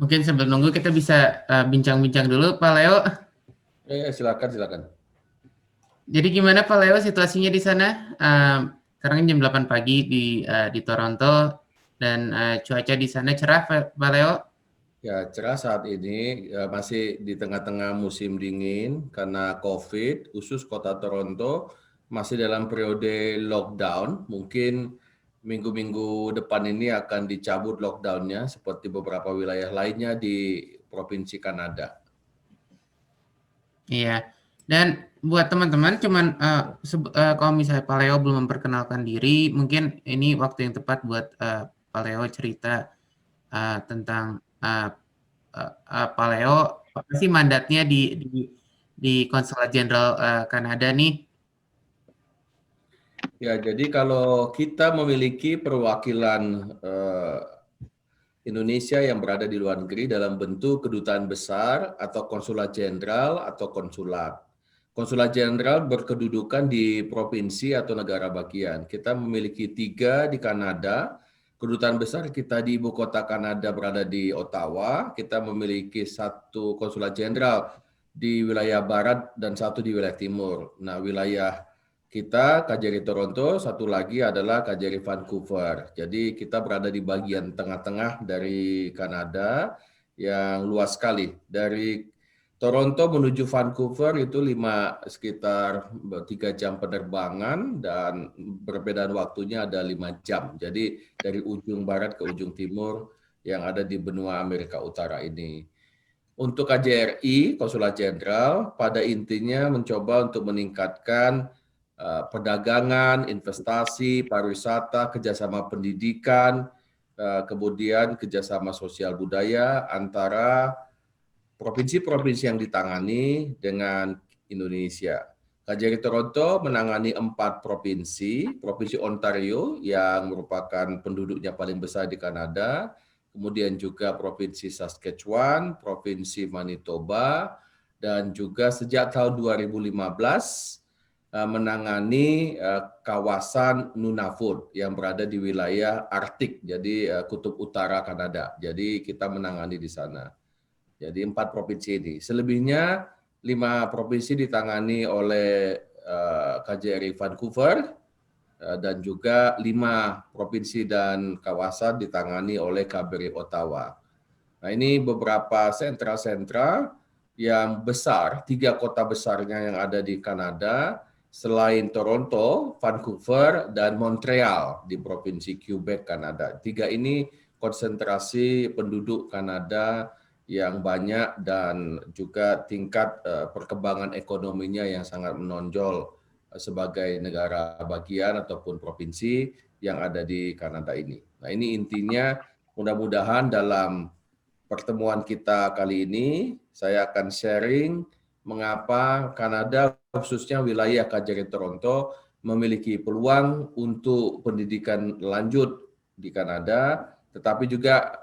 Mungkin sebelum nunggu kita bisa bincang-bincang dulu, Pak Leo. Silakan. Jadi gimana Pak Leo situasinya di sana? Sekarang jam 8 pagi di Toronto dan cuaca di sana cerah, Pak Leo. Ya, cerah saat ini masih di tengah-tengah musim dingin karena COVID, khusus kota Toronto masih dalam periode lockdown. Mungkin minggu-minggu depan ini akan dicabut lockdownnya seperti beberapa wilayah lainnya di Provinsi Kanada. Iya. Dan buat teman-teman, cuman kalau misalnya Pak Leo belum memperkenalkan diri, mungkin ini waktu yang tepat buat Pak Leo cerita tentang Pak Leo, apa sih mandatnya di Konsulat Jenderal Kanada nih? Ya, jadi kalau kita memiliki perwakilan Indonesia yang berada di luar negeri dalam bentuk kedutaan besar atau konsulat jenderal atau konsulat. Konsulat jenderal berkedudukan di provinsi atau negara bagian. Kita memiliki 3 di Kanada. Kedutaan besar kita di ibu kota Kanada berada di Ottawa. Kita memiliki 1 konsulat jenderal di wilayah barat dan 1 di wilayah timur. Nah, wilayah kita KJRI Toronto, satu lagi adalah KJRI Vancouver. Jadi kita berada di bagian tengah-tengah dari Kanada yang luas sekali. Dari Toronto menuju Vancouver itu sekitar 3 jam penerbangan dan perbedaan waktunya ada 5 jam. Jadi dari ujung barat ke ujung timur yang ada di benua Amerika Utara ini. Untuk KJRI, Konsulat Jenderal, pada intinya mencoba untuk meningkatkan perdagangan, investasi, pariwisata, kerjasama pendidikan, kemudian kerjasama sosial budaya antara provinsi-provinsi yang ditangani dengan Indonesia. KJRI Toronto menangani 4 provinsi, Provinsi Ontario yang merupakan penduduknya paling besar di Kanada, kemudian juga Provinsi Saskatchewan, Provinsi Manitoba, dan juga sejak tahun 2015 menangani kawasan Nunavut yang berada di wilayah Arktik, jadi kutub utara Kanada. Jadi kita menangani di sana. Jadi 4 provinsi ini. Selebihnya 5 provinsi ditangani oleh KJRI Vancouver dan juga 5 provinsi dan kawasan ditangani oleh KBRI Ottawa. Nah, ini beberapa sentra-sentra yang besar, 3 kota besarnya yang ada di Kanada, selain Toronto, Vancouver, dan Montreal di Provinsi Quebec, Kanada. 3 ini konsentrasi penduduk Kanada yang banyak dan juga tingkat perkembangan ekonominya yang sangat menonjol sebagai negara bagian ataupun provinsi yang ada di Kanada ini. Nah, ini intinya mudah-mudahan dalam pertemuan kita kali ini, saya akan sharing mengapa Kanada, khususnya wilayah KJRI Toronto, memiliki peluang untuk pendidikan lanjut di Kanada, tetapi juga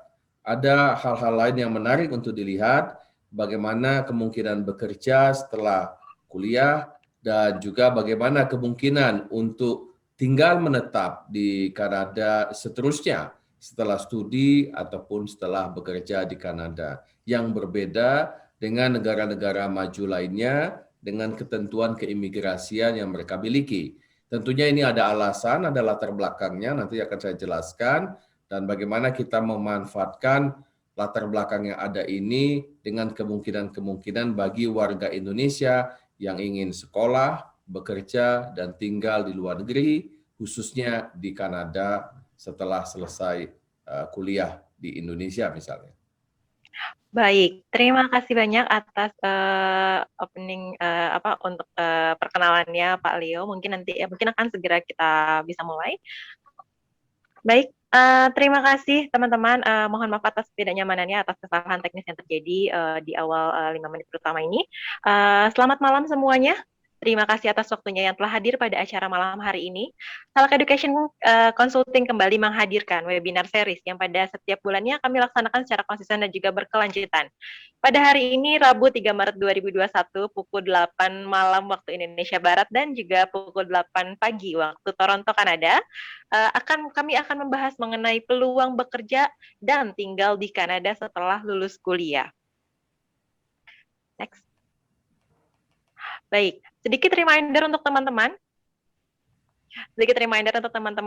ada hal-hal lain yang menarik untuk dilihat, bagaimana kemungkinan bekerja setelah kuliah, dan juga bagaimana kemungkinan untuk tinggal menetap di Kanada seterusnya setelah studi ataupun setelah bekerja di Kanada, yang berbeda dengan negara-negara maju lainnya dengan ketentuan keimigrasian yang mereka miliki. Tentunya ini ada alasan, ada latar belakangnya, nanti akan saya jelaskan, dan bagaimana kita memanfaatkan latar belakang yang ada ini dengan kemungkinan-kemungkinan bagi warga Indonesia yang ingin sekolah, bekerja, dan tinggal di luar negeri, khususnya di Kanada setelah selesai kuliah di Indonesia misalnya. Baik, terima kasih banyak atas opening untuk perkenalannya Pak Leo. Mungkin akan segera kita bisa mulai. Baik, terima kasih teman-teman. Mohon maaf atas ketidaknyamanannya, atas kesalahan teknis yang terjadi di awal 5 menit pertama ini. Selamat malam semuanya. Terima kasih atas waktunya yang telah hadir pada acara malam hari ini. Salak Education Consulting kembali menghadirkan webinar series yang pada setiap bulannya kami laksanakan secara konsisten dan juga berkelanjutan. Pada hari ini, Rabu 3 Maret 2021, pukul 8 malam waktu Indonesia Barat dan juga pukul 8 pagi waktu Toronto, Kanada, kami akan membahas mengenai peluang bekerja dan tinggal di Kanada setelah lulus kuliah. Next. Baik, sedikit reminder untuk teman-teman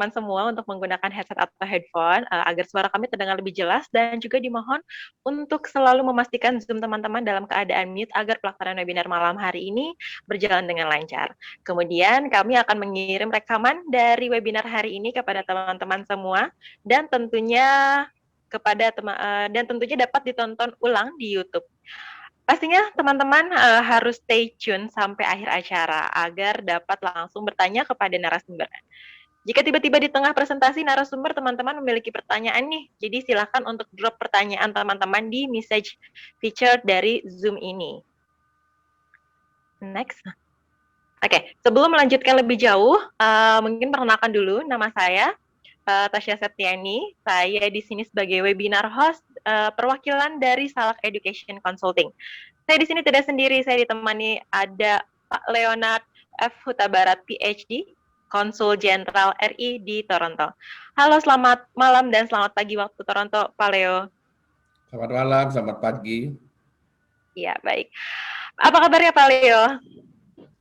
semua untuk menggunakan headset atau headphone agar suara kami terdengar lebih jelas, dan juga dimohon untuk selalu memastikan Zoom teman-teman dalam keadaan mute agar pelaksanaan webinar malam hari ini berjalan dengan lancar. Kemudian kami akan mengirim rekaman dari webinar hari ini kepada teman-teman semua, dan tentunya dapat ditonton ulang di YouTube. Pastinya teman-teman harus stay tune sampai akhir acara agar dapat langsung bertanya kepada narasumber. Jika tiba-tiba di tengah presentasi narasumber teman-teman memiliki pertanyaan nih, jadi silakan untuk drop pertanyaan teman-teman di message feature dari Zoom ini. Next. Oke, sebelum melanjutkan lebih jauh, mungkin perkenalkan dulu nama saya, Tasya Septiani. Saya di sini sebagai webinar host perwakilan dari Salak Education Consulting. Saya di sini tidak sendiri, saya ditemani ada Pak Leonard F. Huta Barat, PhD, Konsul Jenderal RI di Toronto. Halo, selamat malam dan selamat pagi waktu Toronto, Pak Leo. Selamat malam, selamat pagi. Iya, baik. Apa kabarnya Pak Leo?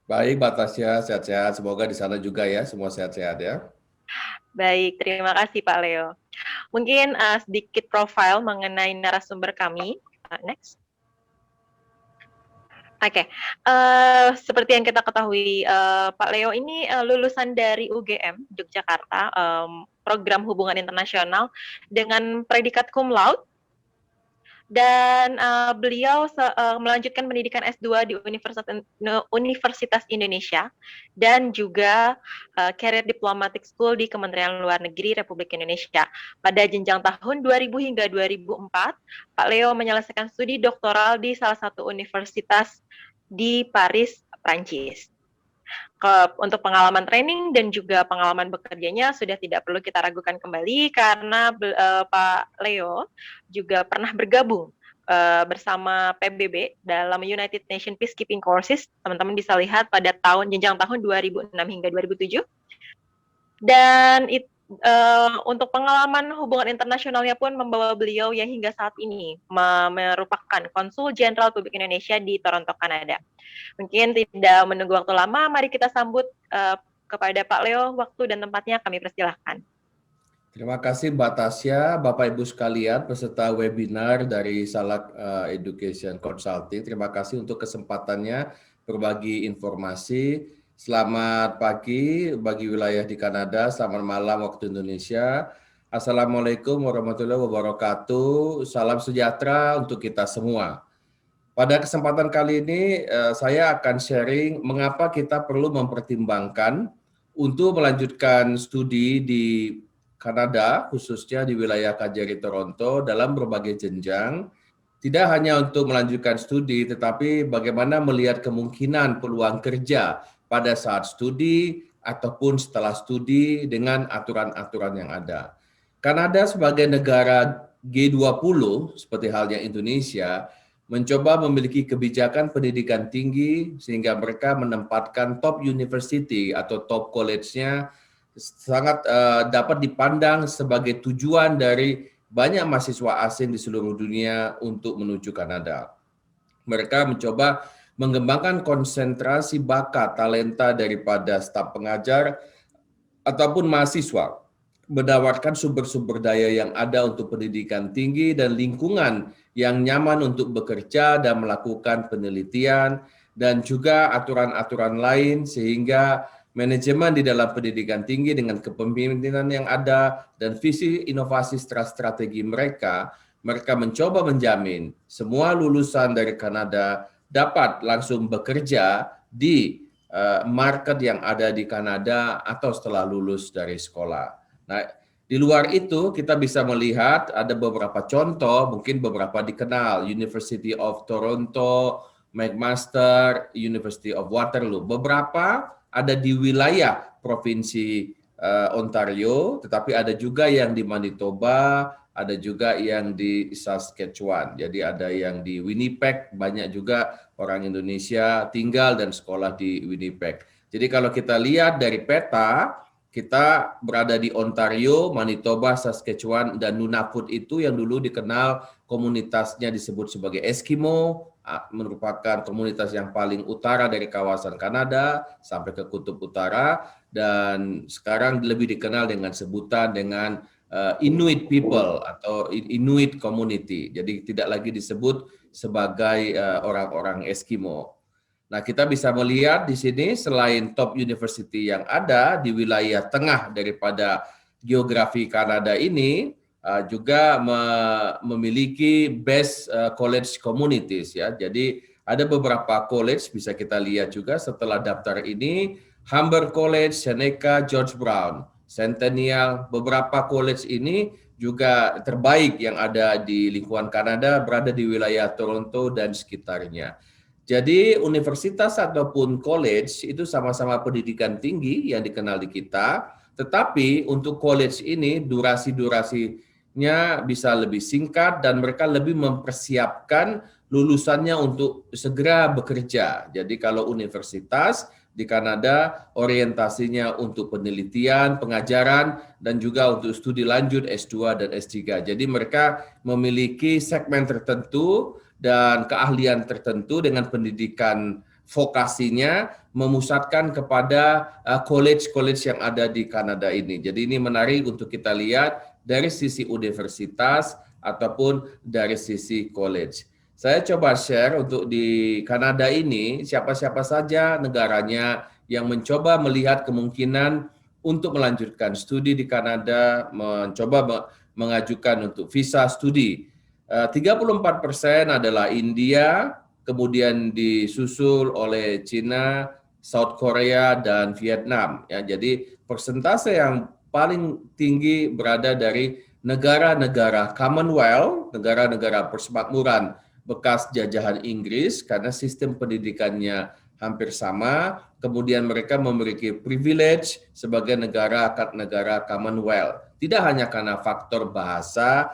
Baik, Mbak Tasya, sehat-sehat. Semoga di sana juga ya, semua sehat-sehat ya. Baik, terima kasih Pak Leo. Mungkin sedikit profil mengenai narasumber kami. Next. Oke, seperti yang kita ketahui, Pak Leo ini lulusan dari UGM Yogyakarta, program hubungan internasional dengan predikat cum laude, dan beliau melanjutkan pendidikan S2 di Universitas Indonesia dan juga Career Diplomatic School di Kementerian Luar Negeri Republik Indonesia. Pada jenjang tahun 2000 hingga 2004, Pak Leo menyelesaikan studi doktoral di salah satu universitas di Paris, Prancis. Untuk pengalaman training dan juga pengalaman bekerjanya sudah tidak perlu kita ragukan kembali karena Pak Leo juga pernah bergabung bersama PBB dalam United Nations Peacekeeping Courses. Teman-teman bisa lihat pada jenjang tahun 2006 hingga 2007. Dan untuk pengalaman hubungan internasionalnya pun membawa beliau yang hingga saat ini merupakan Konsul Jenderal Republik Indonesia di Toronto, Kanada. Mungkin tidak menunggu waktu lama, mari kita sambut kepada Pak Leo. Waktu dan tempatnya kami persilahkan. Terima kasih Mbak Tasya, Bapak Ibu sekalian, peserta webinar dari Salak Education Consulting. Terima kasih untuk kesempatannya berbagi informasi. Selamat pagi bagi wilayah di Kanada, selamat malam waktu Indonesia. Assalamualaikum warahmatullahi wabarakatuh. Salam sejahtera untuk kita semua. Pada kesempatan kali ini saya akan sharing mengapa kita perlu mempertimbangkan untuk melanjutkan studi di Kanada, khususnya di wilayah KJRI Toronto dalam berbagai jenjang. Tidak hanya untuk melanjutkan studi, tetapi bagaimana melihat kemungkinan peluang kerja pada saat studi ataupun setelah studi dengan aturan-aturan yang ada. Kanada sebagai negara G20 seperti halnya Indonesia mencoba memiliki kebijakan pendidikan tinggi sehingga mereka menempatkan top university atau top college-nya sangat dapat dipandang sebagai tujuan dari banyak mahasiswa asing di seluruh dunia untuk menuju Kanada. Mereka mencoba mengembangkan konsentrasi bakat talenta daripada staf pengajar ataupun mahasiswa, menawarkan sumber-sumber daya yang ada untuk pendidikan tinggi dan lingkungan yang nyaman untuk bekerja dan melakukan penelitian, dan juga aturan-aturan lain sehingga manajemen di dalam pendidikan tinggi dengan kepemimpinan yang ada dan visi inovasi strategi mereka mencoba menjamin semua lulusan dari Kanada dapat langsung bekerja di market yang ada di Kanada atau setelah lulus dari sekolah. Nah, di luar itu kita bisa melihat ada beberapa contoh, mungkin beberapa dikenal, University of Toronto, McMaster, University of Waterloo. Beberapa ada di wilayah provinsi Ontario, tetapi ada juga yang di Manitoba, ada juga yang di Saskatchewan. Jadi ada yang di Winnipeg, banyak juga orang Indonesia tinggal dan sekolah di Winnipeg. Jadi kalau kita lihat dari peta, kita berada di Ontario, Manitoba, Saskatchewan, dan Nunavut itu yang dulu dikenal komunitasnya disebut sebagai Eskimo, merupakan komunitas yang paling utara dari kawasan Kanada sampai ke Kutub Utara, dan sekarang lebih dikenal dengan sebutan dengan Inuit people atau Inuit community. Jadi tidak lagi disebut sebagai orang-orang Eskimo. Nah, kita bisa melihat di sini selain top university yang ada di wilayah tengah daripada geografi Kanada ini, juga memiliki best college communities ya. Jadi ada beberapa college bisa kita lihat juga setelah daftar ini, Humber College, Seneca, George Brown, Centennial, beberapa college ini juga terbaik yang ada di lingkungan Kanada, berada di wilayah Toronto dan sekitarnya. Jadi universitas ataupun college itu sama-sama pendidikan tinggi yang dikenal di kita, tetapi untuk college ini durasi-durasinya bisa lebih singkat dan mereka lebih mempersiapkan lulusannya untuk segera bekerja. Jadi kalau universitas di Kanada orientasinya untuk penelitian, pengajaran, dan juga untuk studi lanjut S2 dan S3. Jadi mereka memiliki segmen tertentu dan keahlian tertentu dengan pendidikan vokasinya memusatkan kepada college-college yang ada di Kanada ini. Jadi ini menarik untuk kita lihat dari sisi universitas ataupun dari sisi college. Saya coba share untuk di Kanada ini siapa-siapa saja negaranya yang mencoba melihat kemungkinan untuk melanjutkan studi di Kanada, mencoba mengajukan untuk visa studi. 34% adalah India, kemudian disusul oleh China, South Korea, dan Vietnam. Ya, jadi persentase yang paling tinggi berada dari negara-negara Commonwealth, negara-negara persemakmuran bekas jajahan Inggris, karena sistem pendidikannya hampir sama, kemudian mereka memiliki privilege sebagai negara Commonwealth. Tidak hanya karena faktor bahasa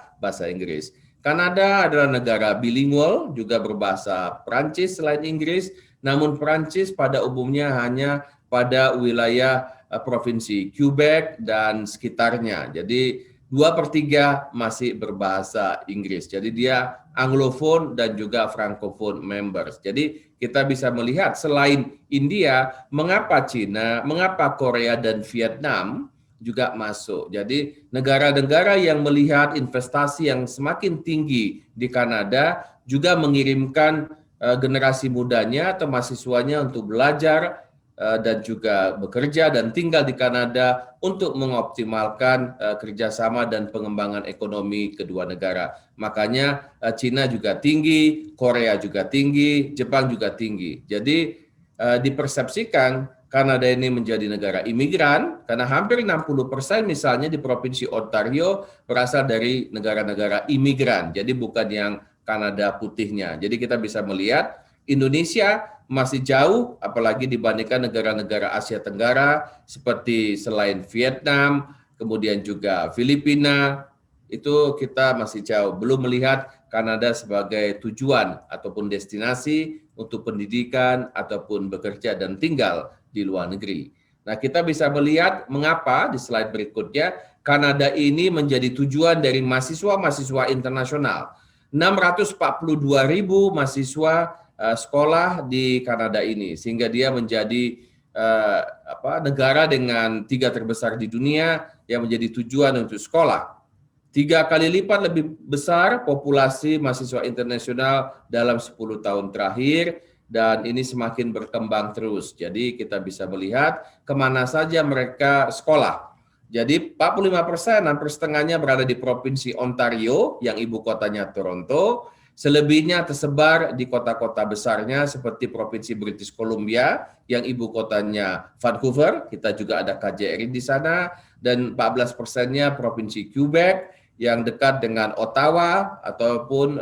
Inggris. Kanada adalah negara bilingual, juga berbahasa Prancis selain Inggris, namun Prancis pada umumnya hanya pada wilayah provinsi Quebec dan sekitarnya. Jadi 2/3 masih berbahasa Inggris. Jadi dia Anglophone dan juga Francophone members. Jadi kita bisa melihat selain India, mengapa China, mengapa Korea dan Vietnam juga masuk. Jadi negara-negara yang melihat investasi yang semakin tinggi di Kanada juga mengirimkan generasi mudanya atau mahasiswanya untuk belajar dan juga bekerja dan tinggal di Kanada untuk mengoptimalkan kerjasama dan pengembangan ekonomi kedua negara. Makanya Cina juga tinggi, Korea juga tinggi, Jepang juga tinggi. Jadi dipersepsikan Kanada ini menjadi negara imigran karena hampir 60% misalnya di Provinsi Ontario berasal dari negara-negara imigran. Jadi bukan yang Kanada putihnya. Jadi kita bisa melihat Indonesia masih jauh, apalagi dibandingkan negara-negara Asia Tenggara seperti selain Vietnam, kemudian juga Filipina, itu kita masih jauh. Belum melihat Kanada sebagai tujuan ataupun destinasi untuk pendidikan ataupun bekerja dan tinggal di luar negeri. Nah, kita bisa melihat mengapa di slide berikutnya Kanada ini menjadi tujuan dari mahasiswa-mahasiswa internasional. 642.000 mahasiswa sekolah di Kanada ini, sehingga dia menjadi negara dengan 3 terbesar di dunia yang menjadi tujuan untuk sekolah. 3 kali lipat lebih besar populasi mahasiswa internasional dalam 10 tahun terakhir, dan ini semakin berkembang terus. Jadi kita bisa melihat kemana saja mereka sekolah. Jadi 45%, hampir setengahnya berada di Provinsi Ontario yang ibu kotanya Toronto. Selebihnya tersebar di kota-kota besarnya seperti Provinsi British Columbia yang ibu kotanya Vancouver, kita juga ada KJRI di sana, dan 14%-nya Provinsi Quebec yang dekat dengan Ottawa ataupun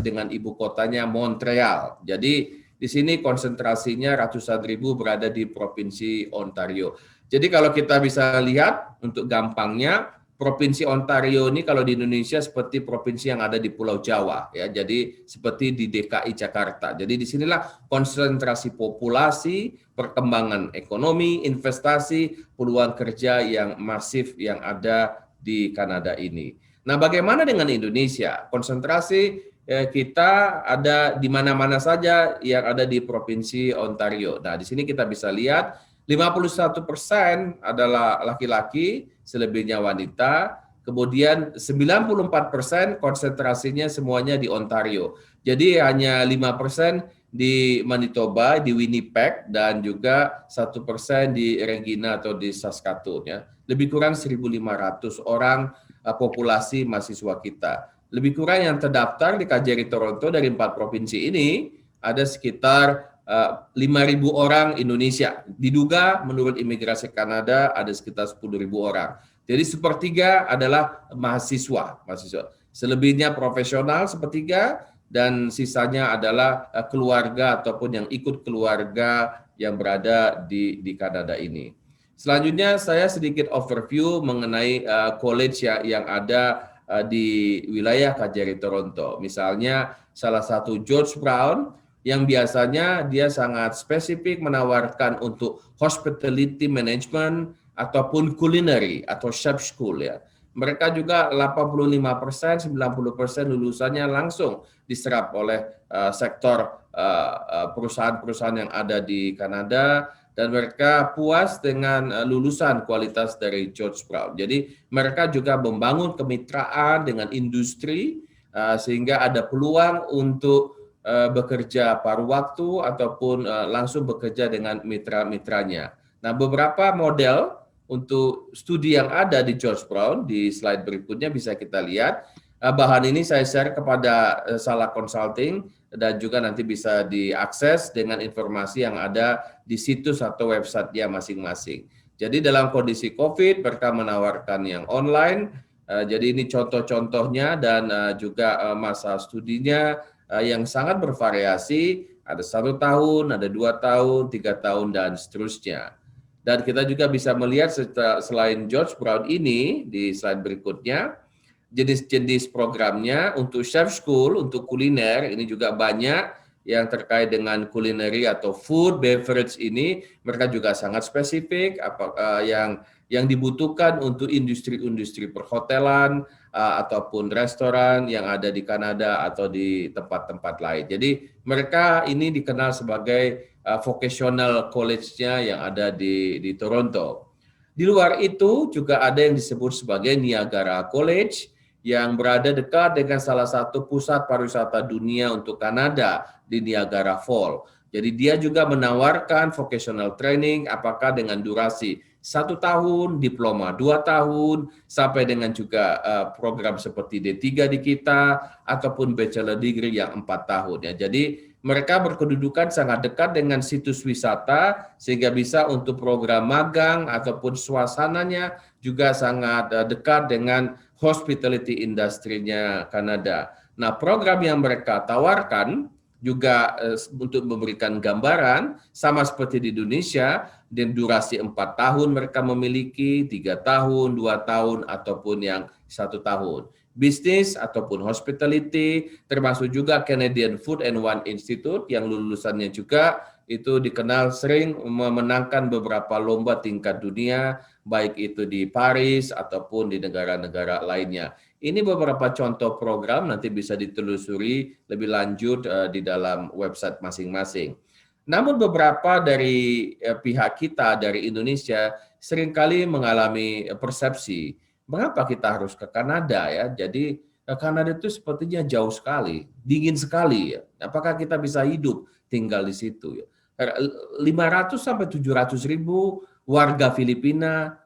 dengan ibu kotanya Montreal. Jadi Di sini konsentrasinya ratusan ribu berada di Provinsi Ontario. Jadi kalau kita bisa lihat untuk gampangnya, Provinsi Ontario ini kalau di Indonesia seperti provinsi yang ada di Pulau Jawa, ya. Jadi seperti di DKI Jakarta. Jadi disinilah konsentrasi populasi, perkembangan ekonomi, investasi, peluang kerja yang masif yang ada di Kanada ini. Nah, bagaimana dengan Indonesia? Konsentrasi kita ada di mana-mana saja yang ada di Provinsi Ontario. Nah, di sini kita bisa lihat 51% adalah laki-laki, selebihnya wanita. Kemudian 94% konsentrasinya semuanya di Ontario. Jadi hanya 5% di Manitoba, di Winnipeg, dan juga 1% di Regina atau di Saskatoon. Ya. Lebih kurang 1.500 orang populasi mahasiswa kita. Lebih kurang yang terdaftar di KJRI Toronto dari 4 provinsi ini ada sekitar 5.000 orang Indonesia. Diduga menurut imigrasi Kanada ada sekitar 10.000 orang. Jadi sepertiga adalah mahasiswa. Selebihnya profesional sepertiga dan sisanya adalah keluarga ataupun yang ikut keluarga yang berada di Kanada ini. Selanjutnya saya sedikit overview mengenai college yang ada di wilayah KJRI Toronto. Misalnya salah satu George Brown yang biasanya dia sangat spesifik menawarkan untuk hospitality management ataupun culinary atau chef school ya. Mereka juga 85%, 90% lulusannya langsung diserap oleh sektor perusahaan-perusahaan yang ada di Kanada. Dan mereka puas dengan lulusan kualitas dari George Brown. Jadi mereka juga membangun kemitraan dengan industri sehingga ada peluang untuk bekerja paruh waktu ataupun langsung bekerja dengan mitra-mitranya. Nah, beberapa model untuk studi yang ada di George Brown di slide berikutnya bisa kita lihat. Bahan ini saya share kepada Salah Consulting dan juga nanti bisa diakses dengan informasi yang ada di situs atau website-nya masing-masing. Jadi dalam kondisi COVID, mereka menawarkan yang online. Jadi ini contoh-contohnya dan juga masa studinya yang sangat bervariasi. Ada 1 tahun, ada 2 tahun, 3 tahun, dan seterusnya. Dan kita juga bisa melihat selain George Brown ini di slide berikutnya, jenis-jenis programnya untuk chef school, untuk kuliner, ini juga banyak yang terkait dengan culinary atau food, beverage ini, mereka juga sangat spesifik, yang dibutuhkan untuk industri-industri perhotelan, ataupun restoran yang ada di Kanada atau di tempat-tempat lain. Jadi mereka ini dikenal sebagai vocational college-nya yang ada di Toronto. Di luar itu juga ada yang disebut sebagai Niagara College, yang berada dekat dengan salah satu pusat pariwisata dunia untuk Kanada di Niagara Falls. Jadi dia juga menawarkan vocational training apakah dengan durasi 1 tahun, diploma 2 tahun, sampai dengan juga program seperti D3 di kita, ataupun bachelor degree yang 4 tahun. Ya. Jadi mereka berkedudukan sangat dekat dengan situs wisata, sehingga bisa untuk program magang ataupun suasananya juga sangat dekat dengan hospitality industry-nya Kanada. Nah, program yang mereka tawarkan juga untuk memberikan gambaran, sama seperti di Indonesia, dan durasi 4 tahun mereka memiliki, 3 tahun, 2 tahun, ataupun yang 1 tahun. Bisnis ataupun hospitality, termasuk juga Canadian Food and Wine Institute yang lulusannya juga itu dikenal sering memenangkan beberapa lomba tingkat dunia, baik itu di Paris ataupun di negara-negara lainnya. Ini beberapa contoh program, nanti bisa ditelusuri lebih lanjut di dalam website masing-masing. Namun beberapa dari pihak kita dari Indonesia seringkali mengalami persepsi, mengapa kita harus ke Kanada ya? Jadi Kanada itu sepertinya jauh sekali, dingin sekali ya. Apakah kita bisa hidup tinggal di situ ya? 500 sampai 700 ribu warga Filipina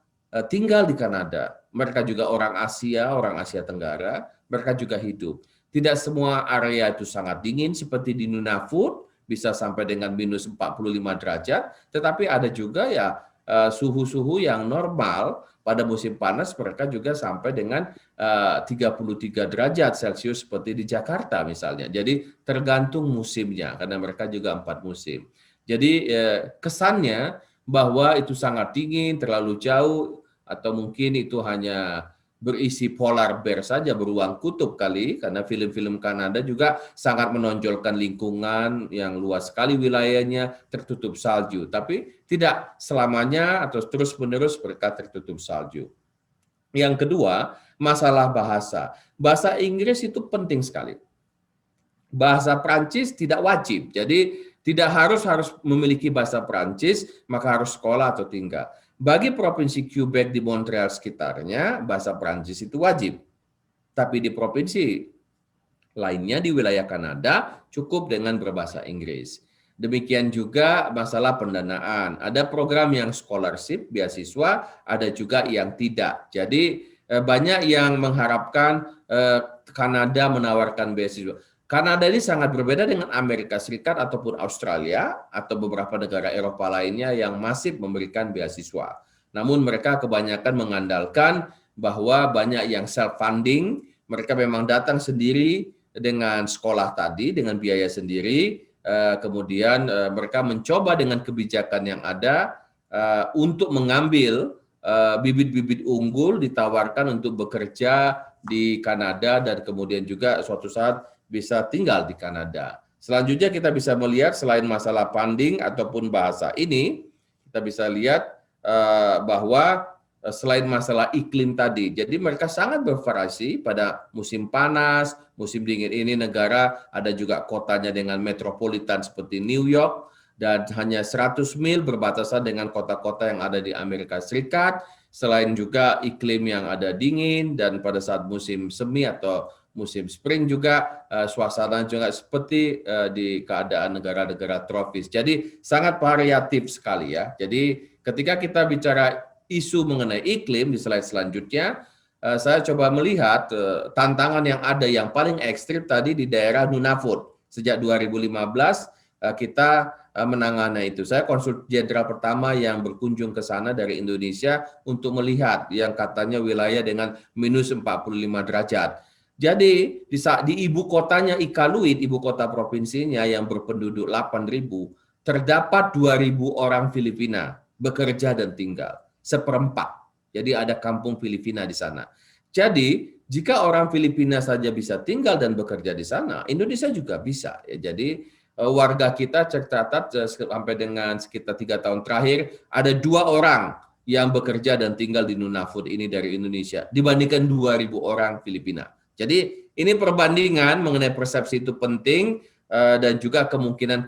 tinggal di Kanada. Mereka juga orang Asia Tenggara, mereka juga hidup. Tidak semua area itu sangat dingin seperti di Nunavut, bisa sampai dengan minus 45 derajat, tetapi ada juga ya suhu-suhu yang normal pada musim panas mereka juga sampai dengan 33 derajat Celcius seperti di Jakarta misalnya. Jadi tergantung musimnya karena mereka juga 4 musim. Jadi kesannya bahwa itu sangat dingin, terlalu jauh, atau mungkin itu hanya berisi polar bear saja, beruang kutub kali, karena film-film Kanada juga sangat menonjolkan lingkungan yang luas sekali wilayahnya, tertutup salju. Tapi tidak selamanya atau terus-menerus mereka tertutup salju. Yang kedua, masalah bahasa. Bahasa Inggris itu penting sekali. Bahasa Prancis tidak wajib, jadi tidak harus memiliki bahasa Prancis, maka harus sekolah atau tinggal. Bagi provinsi Quebec di Montreal sekitarnya, bahasa Prancis itu wajib. Tapi di provinsi lainnya di wilayah Kanada cukup dengan berbahasa Inggris. Demikian juga masalah pendanaan. Ada program yang scholarship, beasiswa, ada juga yang tidak. Jadi banyak yang mengharapkan Kanada menawarkan beasiswa. Kanada ini sangat berbeda dengan Amerika Serikat ataupun Australia atau beberapa negara Eropa lainnya yang masih memberikan beasiswa. Namun mereka kebanyakan mengandalkan bahwa banyak yang self-funding, mereka memang datang sendiri dengan sekolah tadi, dengan biaya sendiri, kemudian mereka mencoba dengan kebijakan yang ada untuk mengambil bibit-bibit unggul ditawarkan untuk bekerja di Kanada dan kemudian juga suatu saat bisa tinggal di Kanada. Selanjutnya kita bisa melihat selain masalah funding ataupun bahasa ini, kita bisa lihat bahwa selain masalah iklim tadi, jadi mereka sangat bervariasi pada musim panas, musim dingin ini negara ada juga kotanya dengan metropolitan seperti New York dan hanya 100 mil berbatasan dengan kota-kota yang ada di Amerika Serikat. Selain juga iklim yang ada dingin dan pada saat musim semi atau musim spring juga suasana juga seperti di keadaan negara-negara tropis. Jadi sangat variatif sekali ya. Jadi ketika kita bicara isu mengenai iklim di slide selanjutnya, saya coba melihat tantangan yang ada yang paling ekstrim tadi di daerah Nunavut. Sejak 2015 kita menangani itu. Saya konsul jenderal pertama yang berkunjung ke sana dari Indonesia untuk melihat yang katanya wilayah dengan minus 45 derajat. Jadi di ibu kotanya Iqaluit, ibu kota provinsinya yang berpenduduk 8.000, terdapat 2.000 orang Filipina bekerja dan tinggal, seperempat. Jadi ada kampung Filipina di sana. Jadi jika orang Filipina saja bisa tinggal dan bekerja di sana, Indonesia juga bisa. Ya, jadi warga kita tercatat sampai dengan sekitar 3 tahun terakhir ada 2 orang yang bekerja dan tinggal di Nunavut ini dari Indonesia dibandingkan 2.000 orang Filipina. Jadi ini perbandingan mengenai persepsi itu penting dan juga kemungkinan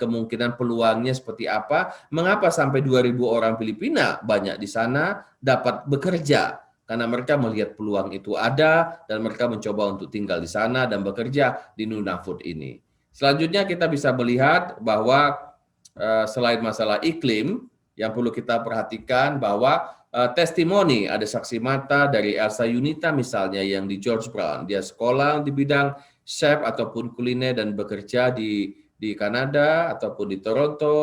peluangnya seperti apa. Mengapa sampai 2.000 orang Filipina banyak di sana dapat bekerja? Karena mereka melihat peluang itu ada dan mereka mencoba untuk tinggal di sana dan bekerja di Nunavut ini. Selanjutnya kita bisa melihat bahwa selain masalah iklim, yang perlu kita perhatikan bahwa testimoni, ada saksi mata dari Elsa Yunita misalnya yang di George Brown. Dia sekolah di bidang chef ataupun kuliner dan bekerja di Kanada ataupun di Toronto.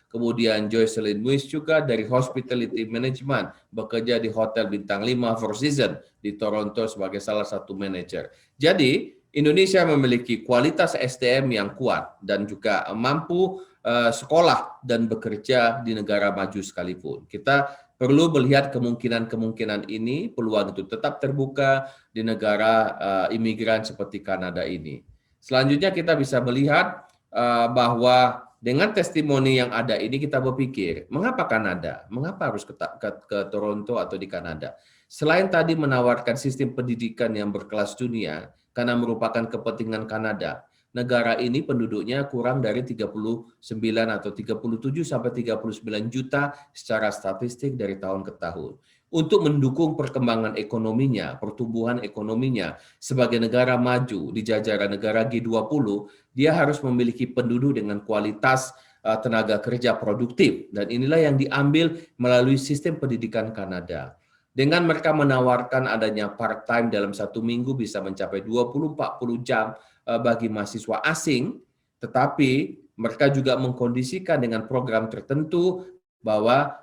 Kemudian Joycelyn Muiz juga dari Hospitality Management, bekerja di Hotel Bintang 5 Four Seasons di Toronto sebagai salah satu manajer. Jadi Indonesia memiliki kualitas SDM yang kuat dan juga mampu sekolah dan bekerja di negara maju sekalipun. Kita perlu melihat kemungkinan-kemungkinan ini, peluang itu tetap terbuka di negara imigran seperti Kanada ini. Selanjutnya kita bisa melihat bahwa dengan testimoni yang ada ini kita berpikir, mengapa Kanada? Mengapa harus ke Toronto atau di Kanada? Selain tadi menawarkan sistem pendidikan yang berkelas dunia, karena merupakan kepentingan Kanada, negara ini penduduknya kurang dari 39 atau 37 sampai 39 juta secara statistik dari tahun ke tahun. Untuk mendukung perkembangan ekonominya, pertumbuhan ekonominya sebagai negara maju di jajaran negara G20, dia harus memiliki penduduk dengan kualitas tenaga kerja produktif. Dan inilah yang diambil melalui sistem pendidikan Kanada. Dengan mereka menawarkan adanya part-time dalam 1 minggu bisa mencapai 20-40 jam bagi mahasiswa asing, tetapi mereka juga mengkondisikan dengan program tertentu bahwa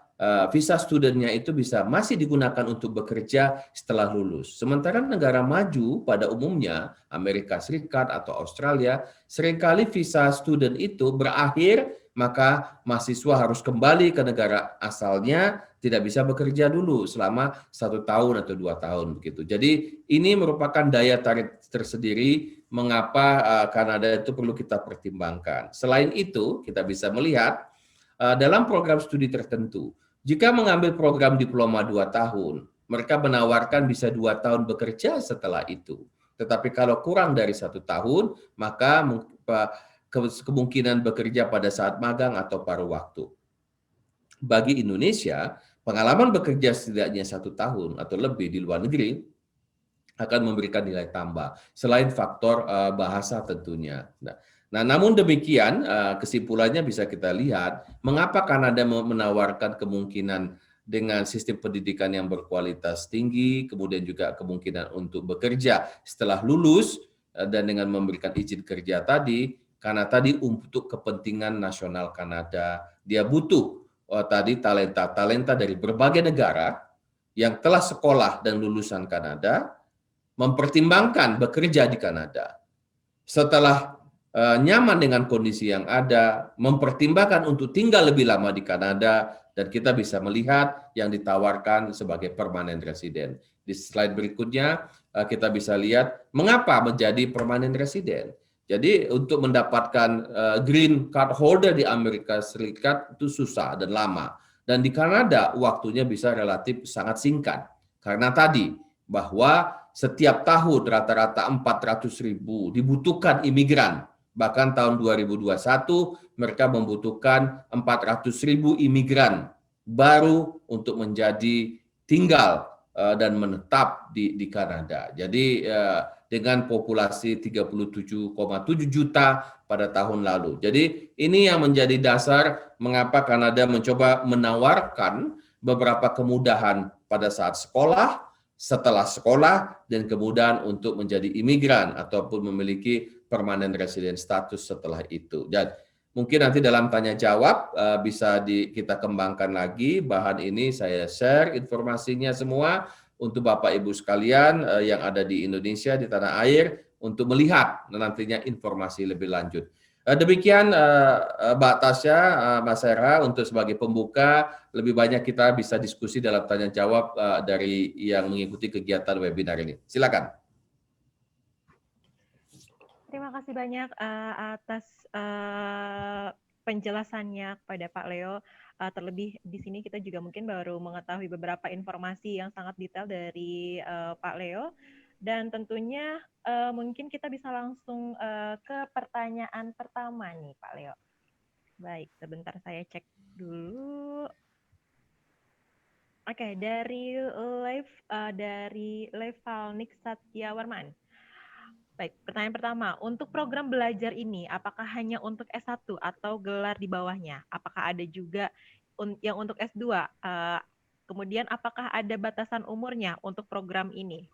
visa studentnya itu bisa masih digunakan untuk bekerja setelah lulus. Sementara negara maju pada umumnya, Amerika Serikat atau Australia, seringkali visa student itu berakhir, maka mahasiswa harus kembali ke negara asalnya, tidak bisa bekerja dulu selama 1 tahun atau 2 tahun begitu. Jadi ini merupakan daya tarik tersendiri mengapa Kanada itu perlu kita pertimbangkan. Selain itu, kita bisa melihat dalam program studi tertentu, jika mengambil program diploma 2 tahun, mereka menawarkan bisa 2 tahun bekerja setelah itu. Tetapi kalau kurang dari 1 tahun, maka kemungkinan bekerja pada saat magang atau paruh waktu. Bagi Indonesia, pengalaman bekerja setidaknya 1 tahun atau lebih di luar negeri akan memberikan nilai tambah, selain faktor bahasa tentunya. Nah, namun demikian, kesimpulannya bisa kita lihat, mengapa Kanada menawarkan kemungkinan dengan sistem pendidikan yang berkualitas tinggi, kemudian juga kemungkinan untuk bekerja setelah lulus, dan dengan memberikan izin kerja tadi, karena tadi untuk kepentingan nasional Kanada, dia butuh tadi talenta dari berbagai negara yang telah sekolah dan lulusan Kanada, mempertimbangkan bekerja di Kanada. Setelah nyaman dengan kondisi yang ada, mempertimbangkan untuk tinggal lebih lama di Kanada, dan kita bisa melihat yang ditawarkan sebagai permanent resident. Di slide berikutnya, kita bisa lihat mengapa menjadi permanent resident. Jadi untuk mendapatkan green card holder di Amerika Serikat itu susah dan lama. Dan di Kanada waktunya bisa relatif sangat singkat. Karena tadi bahwa setiap tahun rata-rata 400.000 dibutuhkan imigran. Bahkan tahun 2021 mereka membutuhkan 400.000 imigran baru untuk menjadi tinggal dan menetap di Kanada. Jadi dengan populasi 37,7 juta pada tahun lalu. Jadi ini yang menjadi dasar mengapa Kanada mencoba menawarkan beberapa kemudahan pada saat sekolah, setelah sekolah, dan kemudian untuk menjadi imigran ataupun memiliki permanent resident status setelah itu. Dan mungkin nanti dalam tanya jawab bisa kita kembangkan lagi bahan ini, saya share informasinya semua untuk Bapak Ibu sekalian yang ada di Indonesia, di tanah air, untuk melihat nantinya informasi lebih lanjut. Demikian Mbak Tasya, Mas Hera, untuk sebagai pembuka, lebih banyak kita bisa diskusi dalam tanya jawab dari yang mengikuti kegiatan webinar ini. Silakan. Terima kasih banyak atas penjelasannya kepada Pak Leo. Terlebih di sini kita juga mungkin baru mengetahui beberapa informasi yang sangat detail dari Pak Leo. Dan tentunya mungkin kita bisa langsung ke pertanyaan pertama nih Pak Leo. Baik, sebentar saya cek dulu. Oke, dari Levalnik Satyawarman. Baik, pertanyaan pertama, untuk program belajar ini, apakah hanya untuk S1 atau gelar di bawahnya? Apakah ada juga yang untuk S2? Kemudian apakah ada batasan umurnya untuk program ini?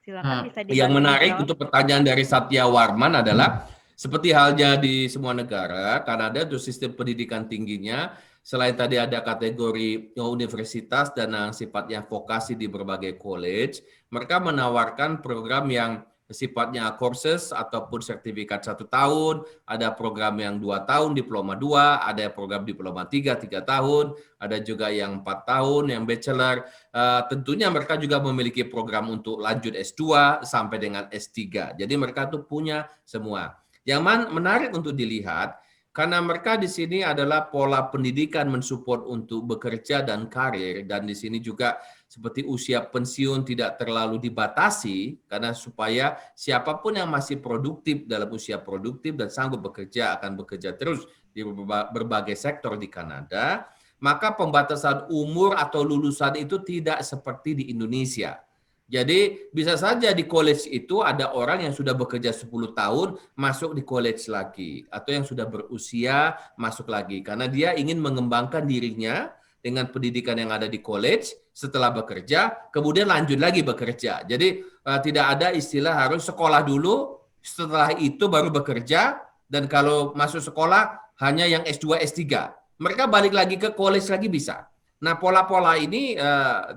Silakan bisa dibantu. Yang menarik dijawab. untuk pertanyaan dari Satya Warman adalah, seperti halnya di semua negara, Kanada itu sistem pendidikan tingginya, selain tadi ada kategori universitas dan sifatnya vokasi di berbagai college, mereka menawarkan program yang sifatnya courses ataupun sertifikat 1 tahun, ada program yang 2 tahun, diploma 2, ada program diploma 3 tahun, ada juga yang 4 tahun, yang bachelor. Tentunya mereka juga memiliki program untuk lanjut S2 sampai dengan S3. Jadi mereka tuh punya semua. Yang menarik untuk dilihat, karena mereka di sini adalah pola pendidikan mensupport untuk bekerja dan karir, dan di sini juga seperti usia pensiun tidak terlalu dibatasi, karena supaya siapapun yang masih produktif dalam usia produktif dan sanggup bekerja akan bekerja terus di berbagai sektor di Kanada, maka pembatasan umur atau lulusan itu tidak seperti di Indonesia. Jadi bisa saja di college itu ada orang yang sudah bekerja 10 tahun masuk di college lagi, atau yang sudah berusia masuk lagi, karena dia ingin mengembangkan dirinya dengan pendidikan yang ada di college setelah bekerja, kemudian lanjut lagi bekerja. Jadi tidak ada istilah harus sekolah dulu, setelah itu baru bekerja, dan kalau masuk sekolah hanya yang S2, S3. mereka balik lagi ke college lagi bisa. Nah, pola-pola ini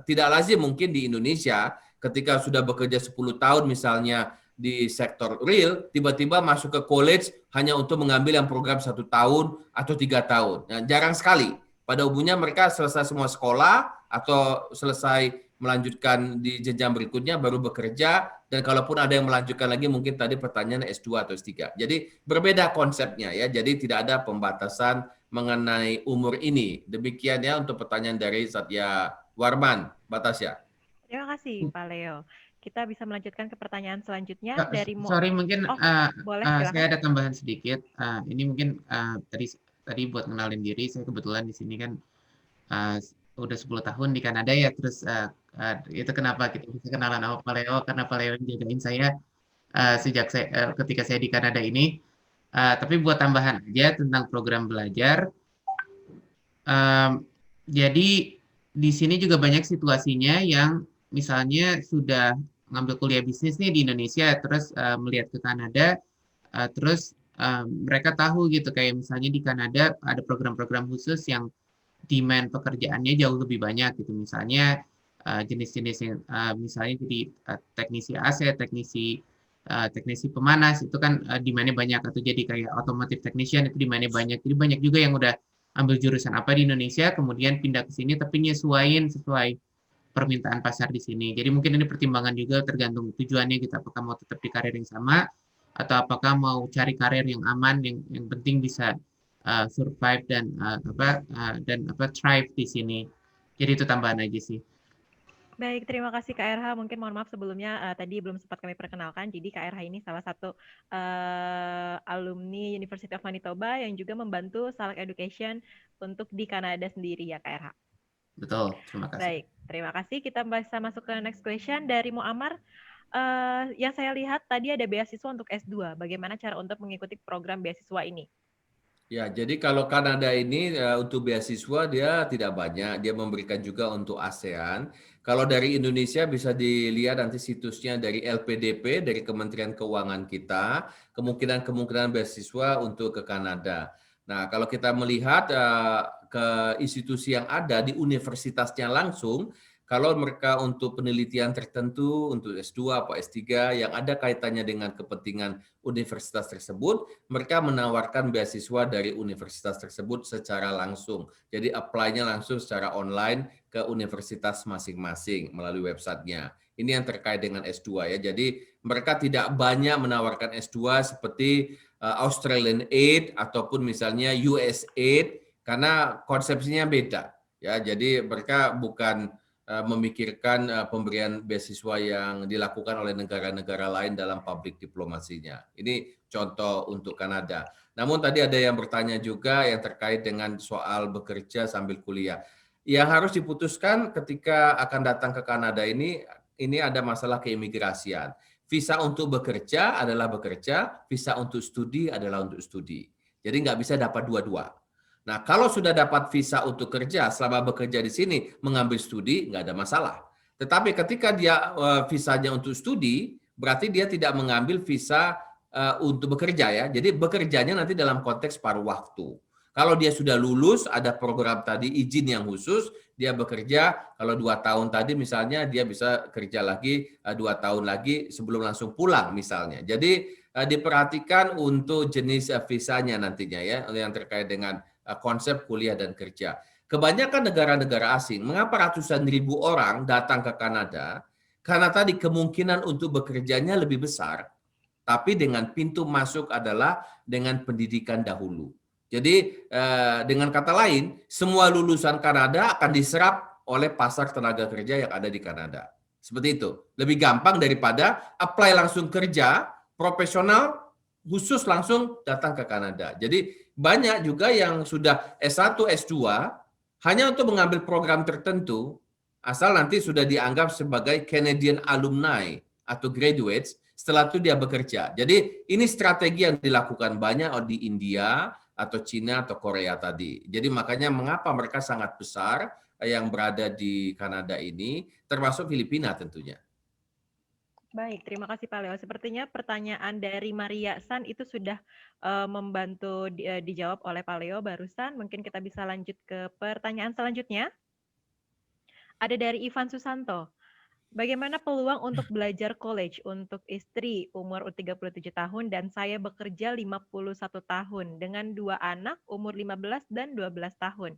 tidak lazim mungkin di Indonesia ketika sudah bekerja 10 tahun misalnya di sektor real, tiba-tiba masuk ke college hanya untuk mengambil yang program 1 tahun atau 3 tahun. Nah, jarang sekali. Pada umumnya mereka selesai semua sekolah atau selesai melanjutkan di jenjang berikutnya baru bekerja, dan kalaupun ada yang melanjutkan lagi mungkin tadi pertanyaan S2 atau S3. Jadi berbeda konsepnya ya. Jadi tidak ada pembatasan mengenai umur ini. Demikian ya untuk pertanyaan dari Satya Warman. Batasya. Terima kasih Pak Leo. Kita bisa melanjutkan ke pertanyaan selanjutnya dari Sorry, mungkin boleh saya silakan. ada tambahan sedikit. Ini mungkin tadi buat kenalin diri. Saya kebetulan di sini kan udah 10 tahun di Kanada ya. Terus itu kenapa kita bisa kenalan sama Pak Leo, karena Pak Leo jagain saya sejak ketika saya di Kanada ini. Tapi buat tambahan aja tentang program belajar. Jadi di sini juga banyak situasinya yang misalnya sudah ngambil kuliah bisnis nih di Indonesia, terus melihat ke Kanada, terus mereka tahu gitu kayak misalnya di Kanada ada program-program khusus yang demand pekerjaannya jauh lebih banyak gitu. Misalnya jenis-jenis yang misalnya jadi teknisi AC, teknisi pemanas itu kan demand-nya banyak, atau jadi kayak automotive technician itu demand-nya banyak. Jadi banyak juga yang udah ambil jurusan apa di Indonesia kemudian pindah ke sini tapi nyesuaiin sesuai permintaan pasar di sini. Jadi mungkin ini pertimbangan juga tergantung tujuannya kita, apakah mau tetap di karir yang sama atau apakah mau cari karir yang aman yang penting bisa survive dan thrive di sini. Jadi itu tambahan aja sih. Baik, terima kasih Kak RH. Mungkin mohon maaf sebelumnya tadi belum sempat kami perkenalkan. Jadi Kak RH ini salah satu alumni University of Manitoba yang juga membantu Salak Education untuk di Kanada sendiri ya Kak RH. Betul, terima kasih. Baik, terima kasih. Kita bisa masuk ke next question dari Muammar. Yang saya lihat tadi ada beasiswa untuk S2. Bagaimana cara untuk mengikuti program beasiswa ini? Ya, jadi kalau Kanada ini untuk beasiswa dia tidak banyak, dia memberikan juga untuk ASEAN. Kalau dari Indonesia bisa dilihat nanti situsnya dari LPDP, dari Kementerian Keuangan kita, kemungkinan beasiswa untuk ke Kanada. Nah, kalau kita melihat ke institusi yang ada di universitasnya langsung, kalau mereka untuk penelitian tertentu, untuk S2 atau S3 yang ada kaitannya dengan kepentingan universitas tersebut, mereka menawarkan beasiswa dari universitas tersebut secara langsung. Jadi apply-nya langsung secara online ke universitas masing-masing melalui websitenya. Ini yang terkait dengan S2 ya. Jadi mereka tidak banyak menawarkan S2 seperti Australian Aid ataupun misalnya US Aid karena konsepsinya beda. Ya, jadi mereka bukan memikirkan pemberian beasiswa yang dilakukan oleh negara-negara lain dalam public diplomasinya. Ini contoh untuk Kanada. Namun tadi ada yang bertanya juga yang terkait dengan soal bekerja sambil kuliah. Yang harus diputuskan ketika akan datang ke Kanada ini ada masalah keimigrasian. Visa untuk bekerja adalah bekerja, visa untuk studi adalah untuk studi. Jadi nggak bisa dapat dua-dua. Nah, kalau sudah dapat visa untuk kerja, selama bekerja di sini, mengambil studi, nggak ada masalah. Tetapi ketika dia visanya untuk studi, berarti dia tidak mengambil visa untuk bekerja ya. Jadi bekerjanya nanti dalam konteks paruh waktu. Kalau dia sudah lulus, ada program tadi izin yang khusus, dia bekerja, kalau 2 tahun tadi misalnya, dia bisa kerja lagi 2 tahun lagi sebelum langsung pulang misalnya. Jadi diperhatikan untuk jenis visanya nantinya ya, yang terkait dengan konsep kuliah dan kerja. Kebanyakan negara-negara asing, mengapa ratusan ribu orang datang ke Kanada? Karena tadi kemungkinan untuk bekerjanya lebih besar, tapi dengan pintu masuk adalah dengan pendidikan dahulu. Jadi dengan kata lain, semua lulusan Kanada akan diserap oleh pasar tenaga kerja yang ada di Kanada. Seperti itu. Lebih gampang daripada apply langsung kerja, profesional, khusus langsung datang ke Kanada. Jadi banyak juga yang sudah S1, S2 hanya untuk mengambil program tertentu, asal nanti sudah dianggap sebagai Canadian alumni atau graduates, setelah itu dia bekerja. Jadi ini strategi yang dilakukan banyak di India atau Cina atau Korea tadi. Jadi makanya mengapa mereka sangat besar yang berada di Kanada ini, termasuk Filipina tentunya. Baik, terima kasih Pak Leo. Sepertinya pertanyaan dari Maria San itu sudah membantu dijawab oleh Pak Leo barusan. Mungkin kita bisa lanjut ke pertanyaan selanjutnya. Ada dari Ivan Susanto. Bagaimana peluang untuk belajar college untuk istri umur 37 tahun dan saya bekerja 51 tahun dengan 2 anak umur 15 dan 12 tahun.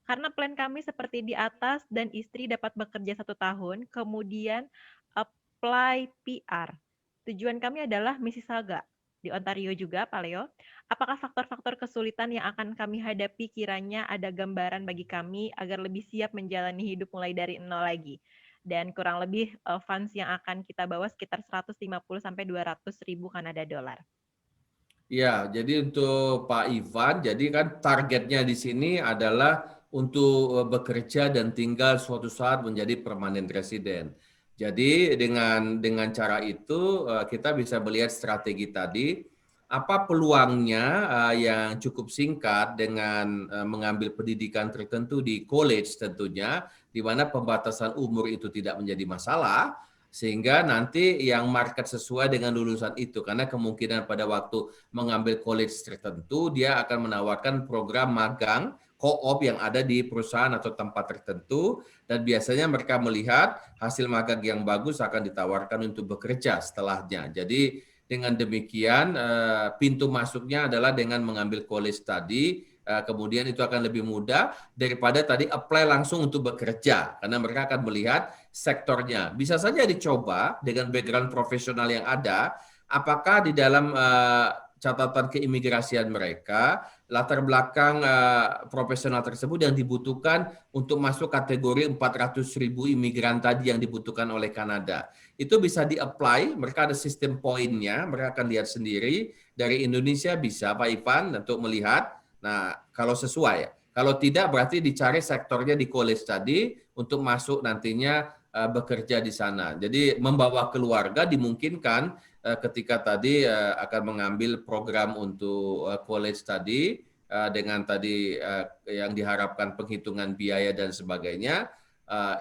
Karena plan kami seperti di atas dan istri dapat bekerja 1 tahun, kemudian apply PR. Tujuan kami adalah Mississauga di Ontario juga, Pak Leo. Apakah faktor-faktor kesulitan yang akan kami hadapi kiranya ada gambaran bagi kami agar lebih siap menjalani hidup mulai dari nol lagi? Dan kurang lebih funds yang akan kita bawa sekitar 150 sampai 200 ribu Kanada dolar. Ya, jadi untuk Pak Ivan, jadi kan targetnya di sini adalah untuk bekerja dan tinggal suatu saat menjadi permanent resident. Jadi dengan cara itu kita bisa melihat strategi tadi apa peluangnya yang cukup singkat dengan mengambil pendidikan tertentu di college tentunya, di mana pembatasan umur itu tidak menjadi masalah, sehingga nanti yang market sesuai dengan lulusan itu, karena kemungkinan pada waktu mengambil college tertentu, dia akan menawarkan program magang co-op yang ada di perusahaan atau tempat tertentu, dan biasanya mereka melihat hasil magang yang bagus akan ditawarkan untuk bekerja setelahnya. Jadi dengan demikian pintu masuknya adalah dengan mengambil college tadi, kemudian itu akan lebih mudah daripada tadi apply langsung untuk bekerja, karena mereka akan melihat sektornya. Bisa saja dicoba dengan background profesional yang ada, apakah di dalam catatan keimigrasian mereka, latar belakang profesional tersebut yang dibutuhkan untuk masuk kategori 400.000 imigran tadi yang dibutuhkan oleh Kanada. Itu bisa di-apply, mereka ada sistem poinnya, mereka akan lihat sendiri. Dari Indonesia bisa, Pak Ivan, untuk melihat. Nah, kalau sesuai. Kalau tidak, berarti dicari sektornya di college tadi untuk masuk nantinya bekerja di sana. Jadi membawa keluarga dimungkinkan ketika tadi akan mengambil program untuk college tadi dengan tadi yang diharapkan penghitungan biaya dan sebagainya,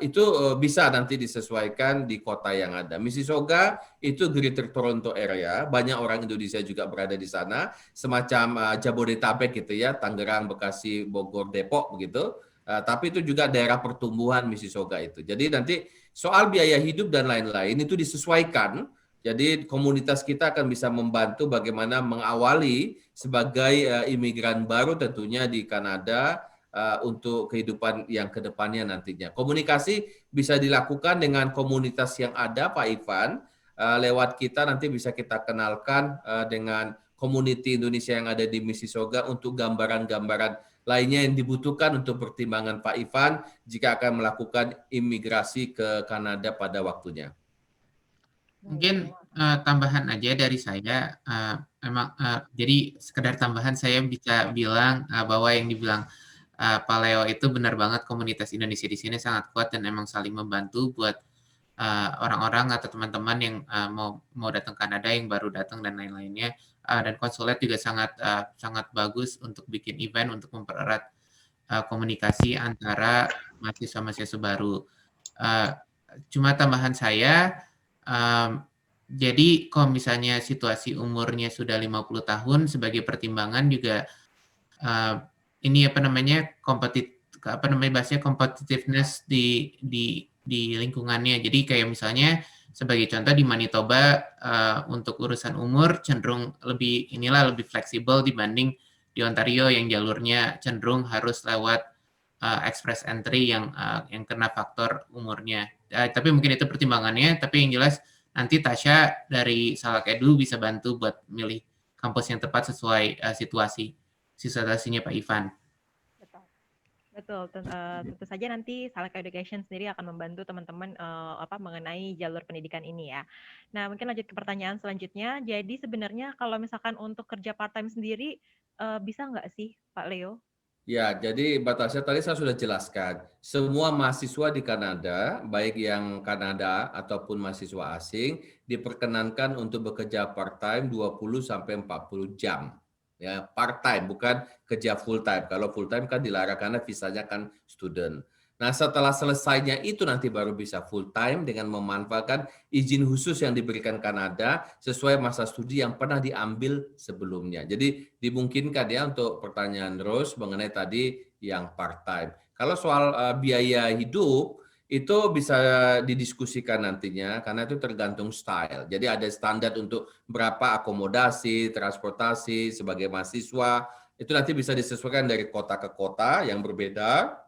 itu bisa nanti disesuaikan di kota yang ada. Mississauga itu Greater Toronto area, banyak orang Indonesia juga berada di sana, semacam Jabodetabek gitu ya, Tangerang, Bekasi, Bogor, Depok begitu. Tapi itu juga daerah pertumbuhan Mississauga itu. Jadi nanti soal biaya hidup dan lain-lain itu disesuaikan. Jadi komunitas kita akan bisa membantu bagaimana mengawali sebagai imigran baru tentunya di Kanada untuk kehidupan yang kedepannya nantinya. Komunikasi bisa dilakukan dengan komunitas yang ada, Pak Ivan. Lewat kita nanti bisa kita kenalkan dengan community Indonesia yang ada di Mississauga untuk gambaran-gambaran lainnya yang dibutuhkan untuk pertimbangan Pak Ivan jika akan melakukan imigrasi ke Kanada pada waktunya. Mungkin tambahan aja dari saya, jadi sekedar tambahan saya bisa bilang bahwa yang dibilang Pak Leo itu benar banget, komunitas Indonesia di sini sangat kuat dan emang saling membantu buat orang-orang atau teman-teman yang mau datang Kanada, yang baru datang dan lain-lainnya. Dan konsulat juga sangat bagus untuk bikin event untuk mempererat komunikasi antara mahasiswa-mahasiswa baru. Cuma tambahan saya, jadi kalau misalnya situasi umurnya sudah 50 tahun sebagai pertimbangan juga ini bahasanya competitiveness di lingkungannya. Jadi kayak misalnya sebagai contoh di Manitoba untuk urusan umur cenderung lebih fleksibel dibanding di Ontario yang jalurnya cenderung harus lewat express entry yang kena faktor umurnya. Tapi mungkin itu pertimbangannya, tapi yang jelas nanti Tasya dari Salak Edu bisa bantu buat milih kampus yang tepat sesuai situasinya Pak Ivan. Betul, tentu saja nanti Salak Education sendiri akan membantu teman-teman mengenai jalur pendidikan ini ya. Nah, mungkin lanjut ke pertanyaan selanjutnya. Jadi sebenarnya kalau misalkan untuk kerja part-time sendiri, bisa nggak sih Pak Leo? Ya, jadi batasnya tadi saya sudah jelaskan. Semua mahasiswa di Kanada, baik yang Kanada ataupun mahasiswa asing, diperkenankan untuk bekerja part-time 20 sampai 40 jam. Ya, part-time, bukan kerja full-time. Kalau full-time kan dilarang karena visanya kan student. Nah, setelah selesainya itu nanti baru bisa full time dengan memanfaatkan izin khusus yang diberikan Kanada sesuai masa studi yang pernah diambil sebelumnya. Jadi dimungkinkan ya untuk pertanyaan Rose mengenai tadi yang part time. Kalau soal biaya hidup itu bisa didiskusikan nantinya karena itu tergantung style. Jadi ada standar untuk berapa akomodasi, transportasi sebagai mahasiswa, itu nanti bisa disesuaikan dari kota ke kota yang berbeda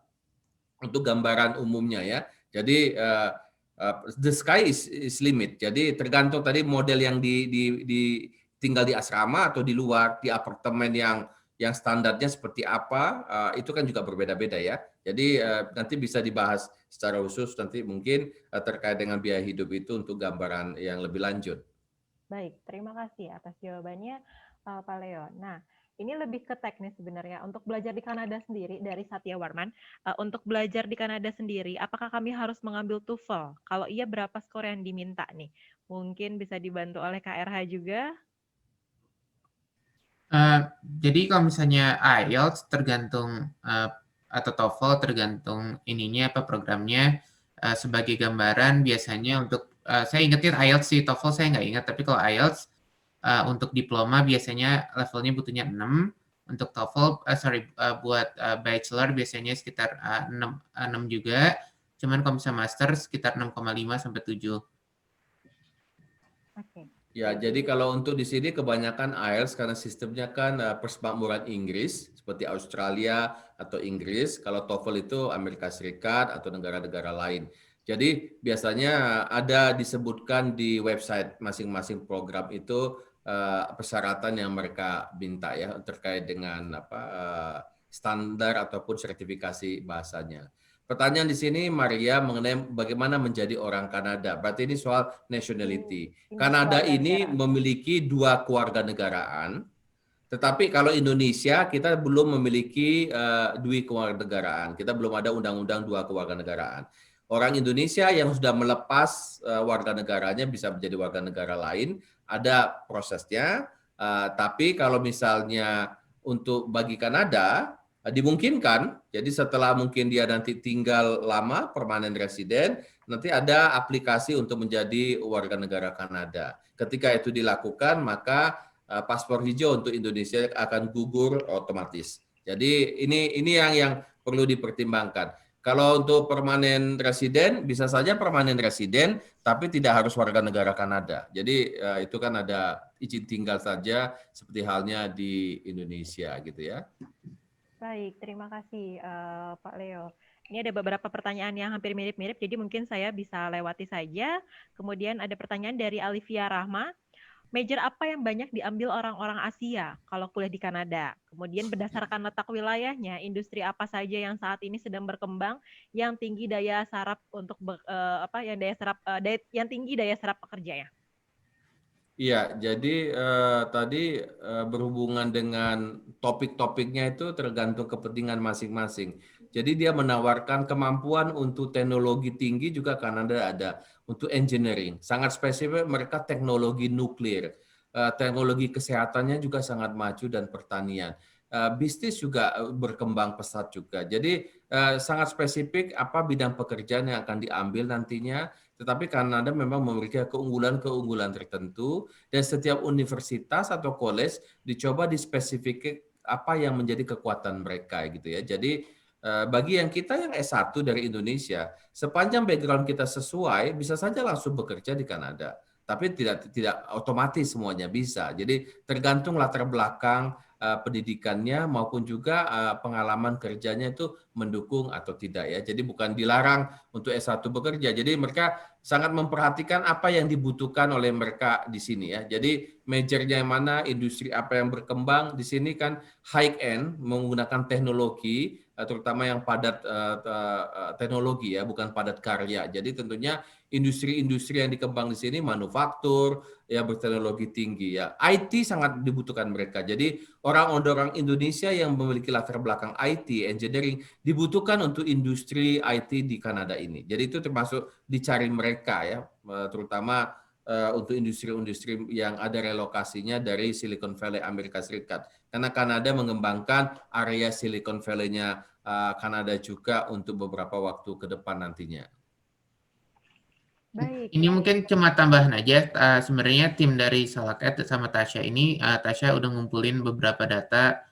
untuk gambaran umumnya ya. Jadi the sky is limit. Jadi tergantung tadi model yang tinggal di asrama atau di luar di apartemen yang standarnya seperti apa, itu kan juga berbeda-beda ya. Jadi nanti bisa dibahas secara khusus nanti mungkin terkait dengan biaya hidup itu untuk gambaran yang lebih lanjut. Baik, terima kasih atas jawabannya, Pak Leo. Nah, ini lebih ke teknis sebenarnya. Untuk belajar di Kanada sendiri dari Satya Warman, untuk belajar di Kanada sendiri, apakah kami harus mengambil TOEFL? Kalau iya, berapa skor yang diminta nih? Mungkin bisa dibantu oleh KRH juga. Jadi kalau misalnya IELTS tergantung atau TOEFL tergantung ininya apa programnya. Sebagai gambaran biasanya untuk saya ingetin IELTS sih, TOEFL saya nggak ingat, tapi kalau IELTS untuk diploma biasanya levelnya butuhnya 6, untuk TOEFL buat bachelor biasanya sekitar 6 juga, cuman kalau misalnya master sekitar 6,5 sampai 7. Oke. Ya, jadi kalau untuk di sini kebanyakan IELTS karena sistemnya kan persemakmuran Inggris seperti Australia atau Inggris. Kalau TOEFL itu Amerika Serikat atau negara-negara lain. Jadi biasanya ada disebutkan di website masing-masing program itu persyaratan yang mereka minta ya terkait dengan standar ataupun sertifikasi bahasanya. Pertanyaan di sini Maria mengenai bagaimana menjadi orang Kanada. Berarti ini soal nationality. Kanada ini memiliki 2 kewarganegaraan, tetapi kalau Indonesia kita belum memiliki 2 kewarganegaraan. Kita belum ada undang-undang 2 kewarganegaraan. Orang Indonesia yang sudah melepas warga negaranya bisa menjadi warga negara lain, ada prosesnya. Tapi kalau misalnya untuk bagi Kanada dimungkinkan, jadi setelah mungkin dia nanti tinggal lama permanent resident, nanti ada aplikasi untuk menjadi warga negara Kanada. Ketika itu dilakukan, maka paspor hijau untuk Indonesia akan gugur otomatis. Jadi ini yang perlu dipertimbangkan. Kalau untuk permanen residen, bisa saja permanen residen, tapi tidak harus warga negara Kanada. Jadi itu kan ada izin tinggal saja, seperti halnya di Indonesia gitu ya. Baik, terima kasih Pak Leo. Ini ada beberapa pertanyaan yang hampir mirip-mirip, jadi mungkin saya bisa lewati saja. Kemudian ada pertanyaan dari Alivia Rahma. Major apa yang banyak diambil orang-orang Asia kalau kuliah di Kanada? Kemudian berdasarkan letak wilayahnya, industri apa saja yang saat ini sedang berkembang yang tinggi daya serap untuk yang tinggi daya serap pekerjanya? Iya, jadi tadi berhubungan dengan topik-topiknya itu tergantung kepentingan masing-masing. Jadi dia menawarkan kemampuan untuk teknologi tinggi juga Kanada ada. Untuk engineering, sangat spesifik mereka teknologi nuklir. Teknologi kesehatannya juga sangat maju dan pertanian. Bisnis juga berkembang pesat juga. Jadi sangat spesifik apa bidang pekerjaan yang akan diambil nantinya. Tetapi Kanada memang memiliki keunggulan-keunggulan tertentu dan setiap universitas atau college dicoba dispesifikkan apa yang menjadi kekuatan mereka gitu ya. Jadi bagi yang kita yang S1 dari Indonesia, sepanjang background kita sesuai, bisa saja langsung bekerja di Kanada. Tapi tidak otomatis semuanya bisa. Jadi tergantung latar belakang pendidikannya maupun juga pengalaman kerjanya itu mendukung atau tidak ya. Jadi bukan dilarang untuk S1 bekerja. Jadi mereka sangat memperhatikan apa yang dibutuhkan oleh mereka di sini ya. Jadi majornya yang mana, industri apa yang berkembang di sini kan high end menggunakan teknologi terutama yang padat teknologi ya, bukan padat karya. Jadi tentunya industri-industri yang dikembang di sini manufaktur ya berteknologi tinggi ya. IT sangat dibutuhkan mereka. Jadi orang-orang Indonesia yang memiliki latar belakang IT, engineering dibutuhkan untuk industri IT di Kanada ini. Jadi itu termasuk dicari mereka ya, terutama untuk industri-industri yang ada relokasinya dari Silicon Valley Amerika Serikat. Karena Kanada mengembangkan area Silicon Valley-nya Kanada juga untuk beberapa waktu ke depan nantinya. Baik, Ini baik. mungkin cuma tambahan aja, sebenarnya tim dari Salak sama Tasya ini, Tasya udah ngumpulin beberapa data,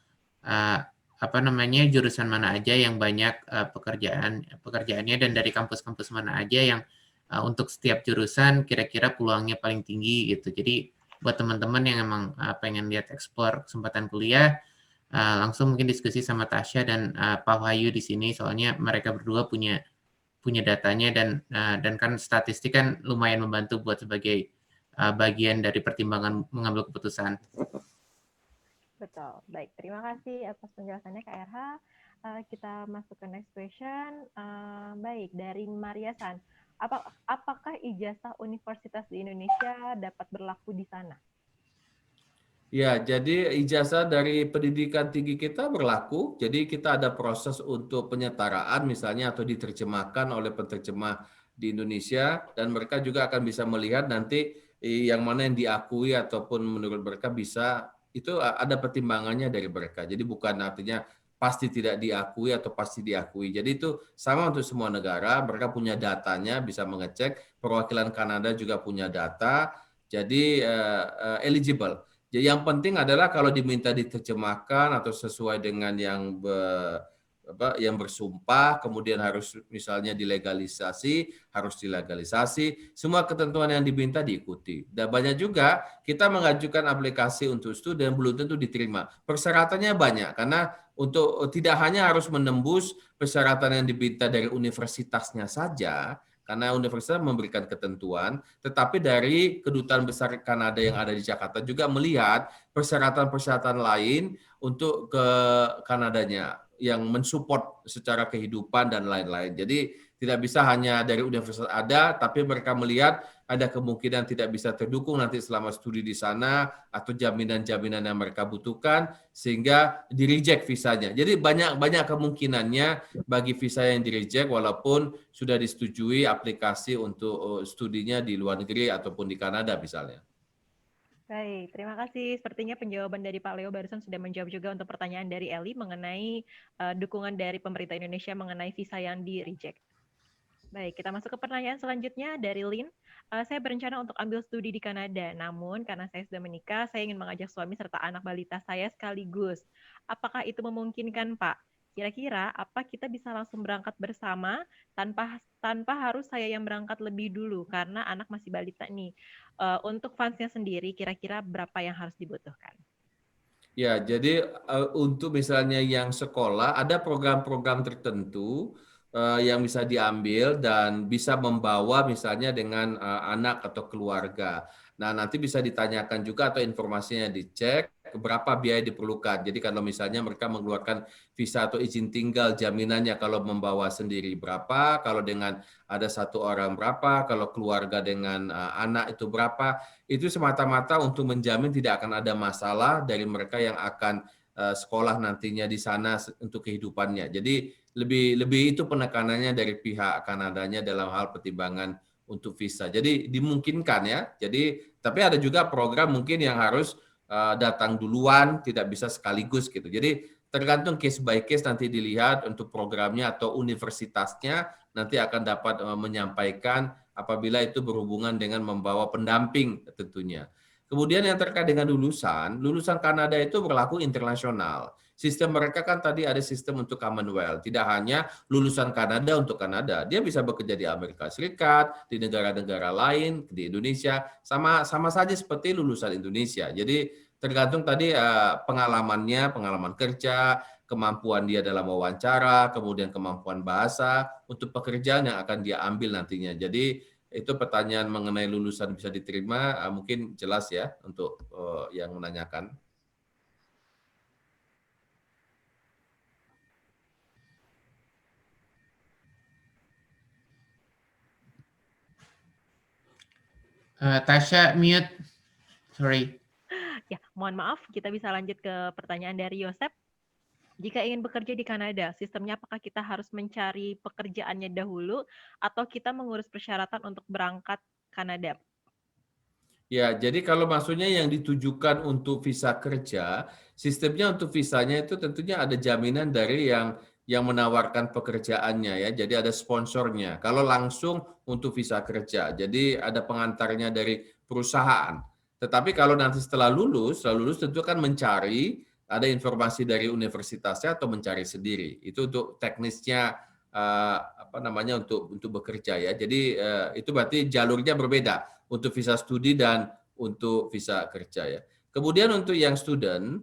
jurusan mana aja yang banyak pekerjaannya dan dari kampus-kampus mana aja yang untuk setiap jurusan kira-kira peluangnya paling tinggi gitu. Jadi buat teman-teman yang emang pengen lihat eksplor kesempatan kuliah, langsung mungkin diskusi sama Tasya dan Pak Wahyu di sini, soalnya mereka berdua punya datanya dan kan statistik kan lumayan membantu buat sebagai bagian dari pertimbangan mengambil keputusan. Betul. Baik, terima kasih atas penjelasannya Kak RH. Kita masuk ke next question. Baik, dari Maria San. Apakah ijazah universitas di Indonesia dapat berlaku di sana? Ya, jadi ijazah dari pendidikan tinggi kita berlaku. Jadi kita ada proses untuk penyetaraan misalnya atau diterjemahkan oleh penerjemah di Indonesia dan mereka juga akan bisa melihat nanti yang mana yang diakui ataupun menurut mereka bisa itu ada pertimbangannya dari mereka. Jadi bukan artinya pasti tidak diakui atau pasti diakui. Jadi itu sama untuk semua negara, mereka punya datanya, bisa mengecek. Perwakilan Kanada juga punya data. Jadi eligible. Jadi yang penting adalah kalau diminta diterjemahkan atau sesuai dengan yang bersumpah, kemudian harus misalnya harus dilegalisasi, semua ketentuan yang diminta diikuti. Dan banyak juga kita mengajukan aplikasi untuk studi dan belum tentu diterima. Persyaratannya banyak karena untuk tidak hanya harus menembus persyaratan yang diminta dari universitasnya saja, karena universitas memberikan ketentuan, tetapi dari Kedutaan Besar Kanada yang ada di Jakarta juga melihat persyaratan-persyaratan lain untuk ke Kanadanya yang mensupport secara kehidupan dan lain-lain. Jadi tidak bisa hanya dari universitas ada, tapi mereka melihat ada kemungkinan tidak bisa terdukung nanti selama studi di sana atau jaminan-jaminan yang mereka butuhkan sehingga di-reject visanya. Jadi banyak kemungkinannya bagi visa yang di-reject walaupun sudah disetujui aplikasi untuk studinya di luar negeri ataupun di Kanada misalnya. Baik, terima kasih. Sepertinya penjawaban dari Pak Leo barusan sudah menjawab juga untuk pertanyaan dari Eli mengenai dukungan dari pemerintah Indonesia mengenai visa yang di-reject. Baik, kita masuk ke pertanyaan selanjutnya dari Lin. Saya berencana untuk ambil studi di Kanada, namun karena saya sudah menikah, saya ingin mengajak suami serta anak balita saya sekaligus. Apakah itu memungkinkan, Pak? Kira-kira apa kita bisa langsung berangkat bersama tanpa harus saya yang berangkat lebih dulu karena anak masih balita nih. Untuk funds-nya sendiri, kira-kira berapa yang harus dibutuhkan? Ya, jadi untuk misalnya yang sekolah ada program-program tertentu yang bisa diambil dan bisa membawa misalnya dengan anak atau keluarga. Nah, nanti bisa ditanyakan juga atau informasinya dicek berapa biaya diperlukan. Jadi kalau misalnya mereka mengeluarkan visa atau izin tinggal, jaminannya kalau membawa sendiri berapa, kalau dengan ada satu orang berapa, kalau keluarga dengan anak itu berapa. Itu semata-mata untuk menjamin tidak akan ada masalah dari mereka yang akan sekolah nantinya di sana untuk kehidupannya. Jadi lebih itu penekanannya dari pihak Kanadanya dalam hal pertimbangan untuk visa. Jadi dimungkinkan ya. Jadi tapi ada juga program mungkin yang harus datang duluan, tidak bisa sekaligus gitu. Jadi tergantung case by case nanti dilihat untuk programnya atau universitasnya nanti akan dapat menyampaikan apabila itu berhubungan dengan membawa pendamping tentunya. Kemudian yang terkait dengan lulusan Kanada itu berlaku internasional. Sistem mereka kan tadi ada sistem untuk Commonwealth, tidak hanya lulusan Kanada untuk Kanada. Dia bisa bekerja di Amerika Serikat, di negara-negara lain, di Indonesia, sama saja seperti lulusan Indonesia. Jadi tergantung tadi pengalamannya, pengalaman kerja, kemampuan dia dalam wawancara, kemudian kemampuan bahasa untuk pekerjaan yang akan dia ambil nantinya. Jadi itu pertanyaan mengenai lulusan bisa diterima mungkin jelas ya untuk yang menanyakan. Tasya mute, sorry. Ya, mohon maaf, kita bisa lanjut ke pertanyaan dari Yosep. Jika ingin bekerja di Kanada, sistemnya apakah kita harus mencari pekerjaannya dahulu atau kita mengurus persyaratan untuk berangkat Kanada? Ya, jadi kalau maksudnya yang ditujukan untuk visa kerja, sistemnya untuk visanya itu tentunya ada jaminan dari yang menawarkan pekerjaannya ya. Jadi ada sponsornya. Kalau langsung untuk visa kerja, jadi ada pengantarnya dari perusahaan. Tetapi kalau nanti setelah lulus tentu kan mencari ada informasi dari universitasnya atau mencari sendiri. Itu untuk teknisnya apa namanya untuk bekerja ya. Jadi itu berarti jalurnya berbeda untuk visa studi dan untuk visa kerja ya. Kemudian untuk yang student